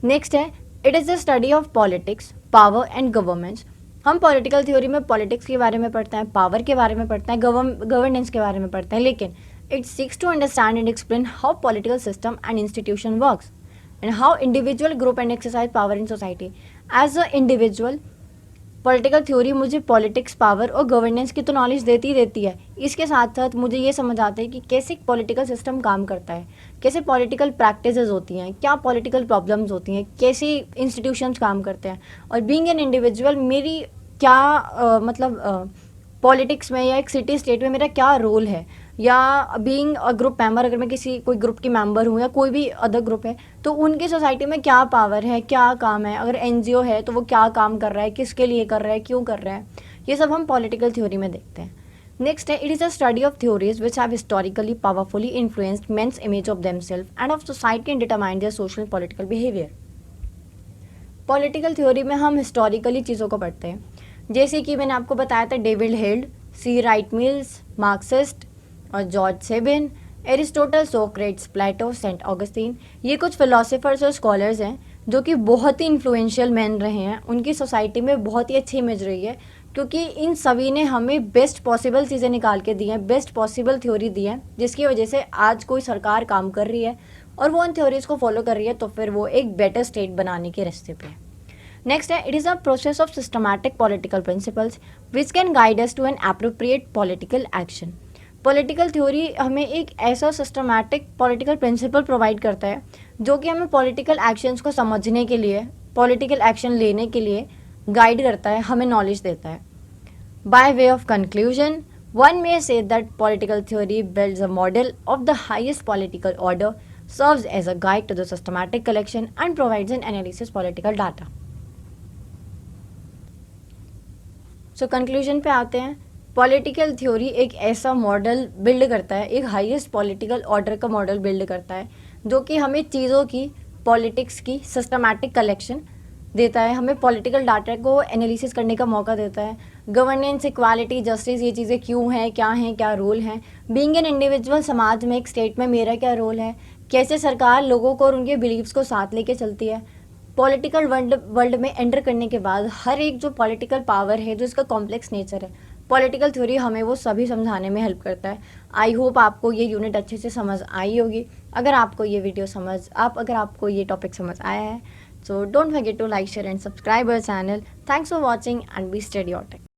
नेक्स्ट है, it is the study of politics, power and governance. हम पॉलिटिकल थ्योरी में पॉलिटिक्स के बारे में पढ़ते हैं, पावर के बारे में पढ़ते हैं, गवर्नेंस के बारे में पढ़ते हैं, लेकिन it seeks to understand and explain how political system and institution works and how individual, group and exercise power in society. As a individual, political theory मुझे पॉलिटिक्स, पावर और गवर्नेंस की तो नॉलेज देती है। इसके साथ साथ मुझे ये समझ आता है कि कैसे पॉलिटिकल सिस्टम काम करता है, कैसे पॉलिटिकल प्रैक्टिसेस होती हैं, क्या पॉलिटिकल प्रॉब्लम्स होती हैं, कैसे इंस्टीट्यूशंस काम करते हैं, और बीइंग एन इंडिविजुअल मेरी क्या पॉलिटिक्स में या एक सिटी स्टेट में मेरा क्या रोल है, या बीइंग अ ग्रुप मेंबर, अगर मैं कोई ग्रुप की मेंबर हूँ या कोई भी अदर ग्रुप है, तो उनकी सोसाइटी में क्या पावर है, क्या काम है, अगर एनजीओ है तो वो क्या काम कर रहा है, किसके लिए कर रहा है, क्यों कर रहा है, ये सब हम पॉलिटिकल थ्योरी में देखते हैं। नेक्स्ट है, it is a study of theories which have historically powerfully influenced men's image of themselves and of society and determine their social political behaviour. Political theory में हम हिस्टोरिकली चीज़ों को पढ़ते हैं, जैसे कि मैंने आपको बताया था डेविड हेल्ड, सी राइट मिल्स, मार्क्सिस्ट और जॉर्ज सेबिन, एरिस्टोटल, सोक्रेट्स, प्लेटो, सेंट ऑगस्टीन, ये कुछ फिलोसोफर्स और स्कॉलर्स हैं जो कि बहुत ही इन्फ्लुएंशियल मैन रहे हैं। उनकी सोसाइटी में बहुत ही अच्छी इमेज रही है, क्योंकि इन सभी ने हमें बेस्ट पॉसिबल चीज़ें निकाल के दी हैं, बेस्ट पॉसिबल थ्योरी दी है, जिसकी वजह से आज कोई सरकार काम कर रही है और वो उन थ्योरीज को फॉलो कर रही है, तो फिर वो एक बेटर स्टेट बनाने के रास्ते पे है। नेक्स्ट है, it is a process of systematic political principles which can guide us to an appropriate political action. Political theory हमें एक ऐसा सिस्टमैटिक पॉलिटिकल प्रिंसिपल प्रोवाइड करता है जो कि हमें पॉलिटिकल एक्शंस को समझने के लिए, पॉलिटिकल एक्शन लेने के लिए गाइड करता है, हमें नॉलेज देता है। By way of conclusion, one may say that political theory builds a model of the highest political order, serves as a guide to the systematic collection and provides an analysis political data. So conclusion पे आते हैं। Political theory एक ऐसा model build करता है, एक highest political order का model build करता है, जो कि हमें चीज़ों की, पॉलिटिक्स की सिस्टमैटिक कलेक्शन देता है, हमें पॉलिटिकल डाटा को एनालिसिस करने का मौका देता है। गवर्नेंस, इक्वालिटी, जस्टिस, ये चीज़ें क्यों हैं, क्या रोल हैं, बीइंग एन इंडिविजुअल, समाज में, एक स्टेट में मेरा क्या रोल है, कैसे सरकार लोगों को और उनके बिलीव्स को साथ लेके चलती है। पॉलिटिकल वर्ल्ड में एंटर करने के बाद हर एक जो पॉलिटिकल पावर है, जो इसका कॉम्प्लेक्स नेचर है, पॉलिटिकल थ्योरी हमें वो सभी समझाने में हेल्प करता है। आई होप आपको ये यूनिट अच्छे से समझ आई होगी। अगर आपको ये अगर आपको ये टॉपिक समझ आया है, so don't forget to like, share and subscribe our channel. Thanks for watching and be study your take.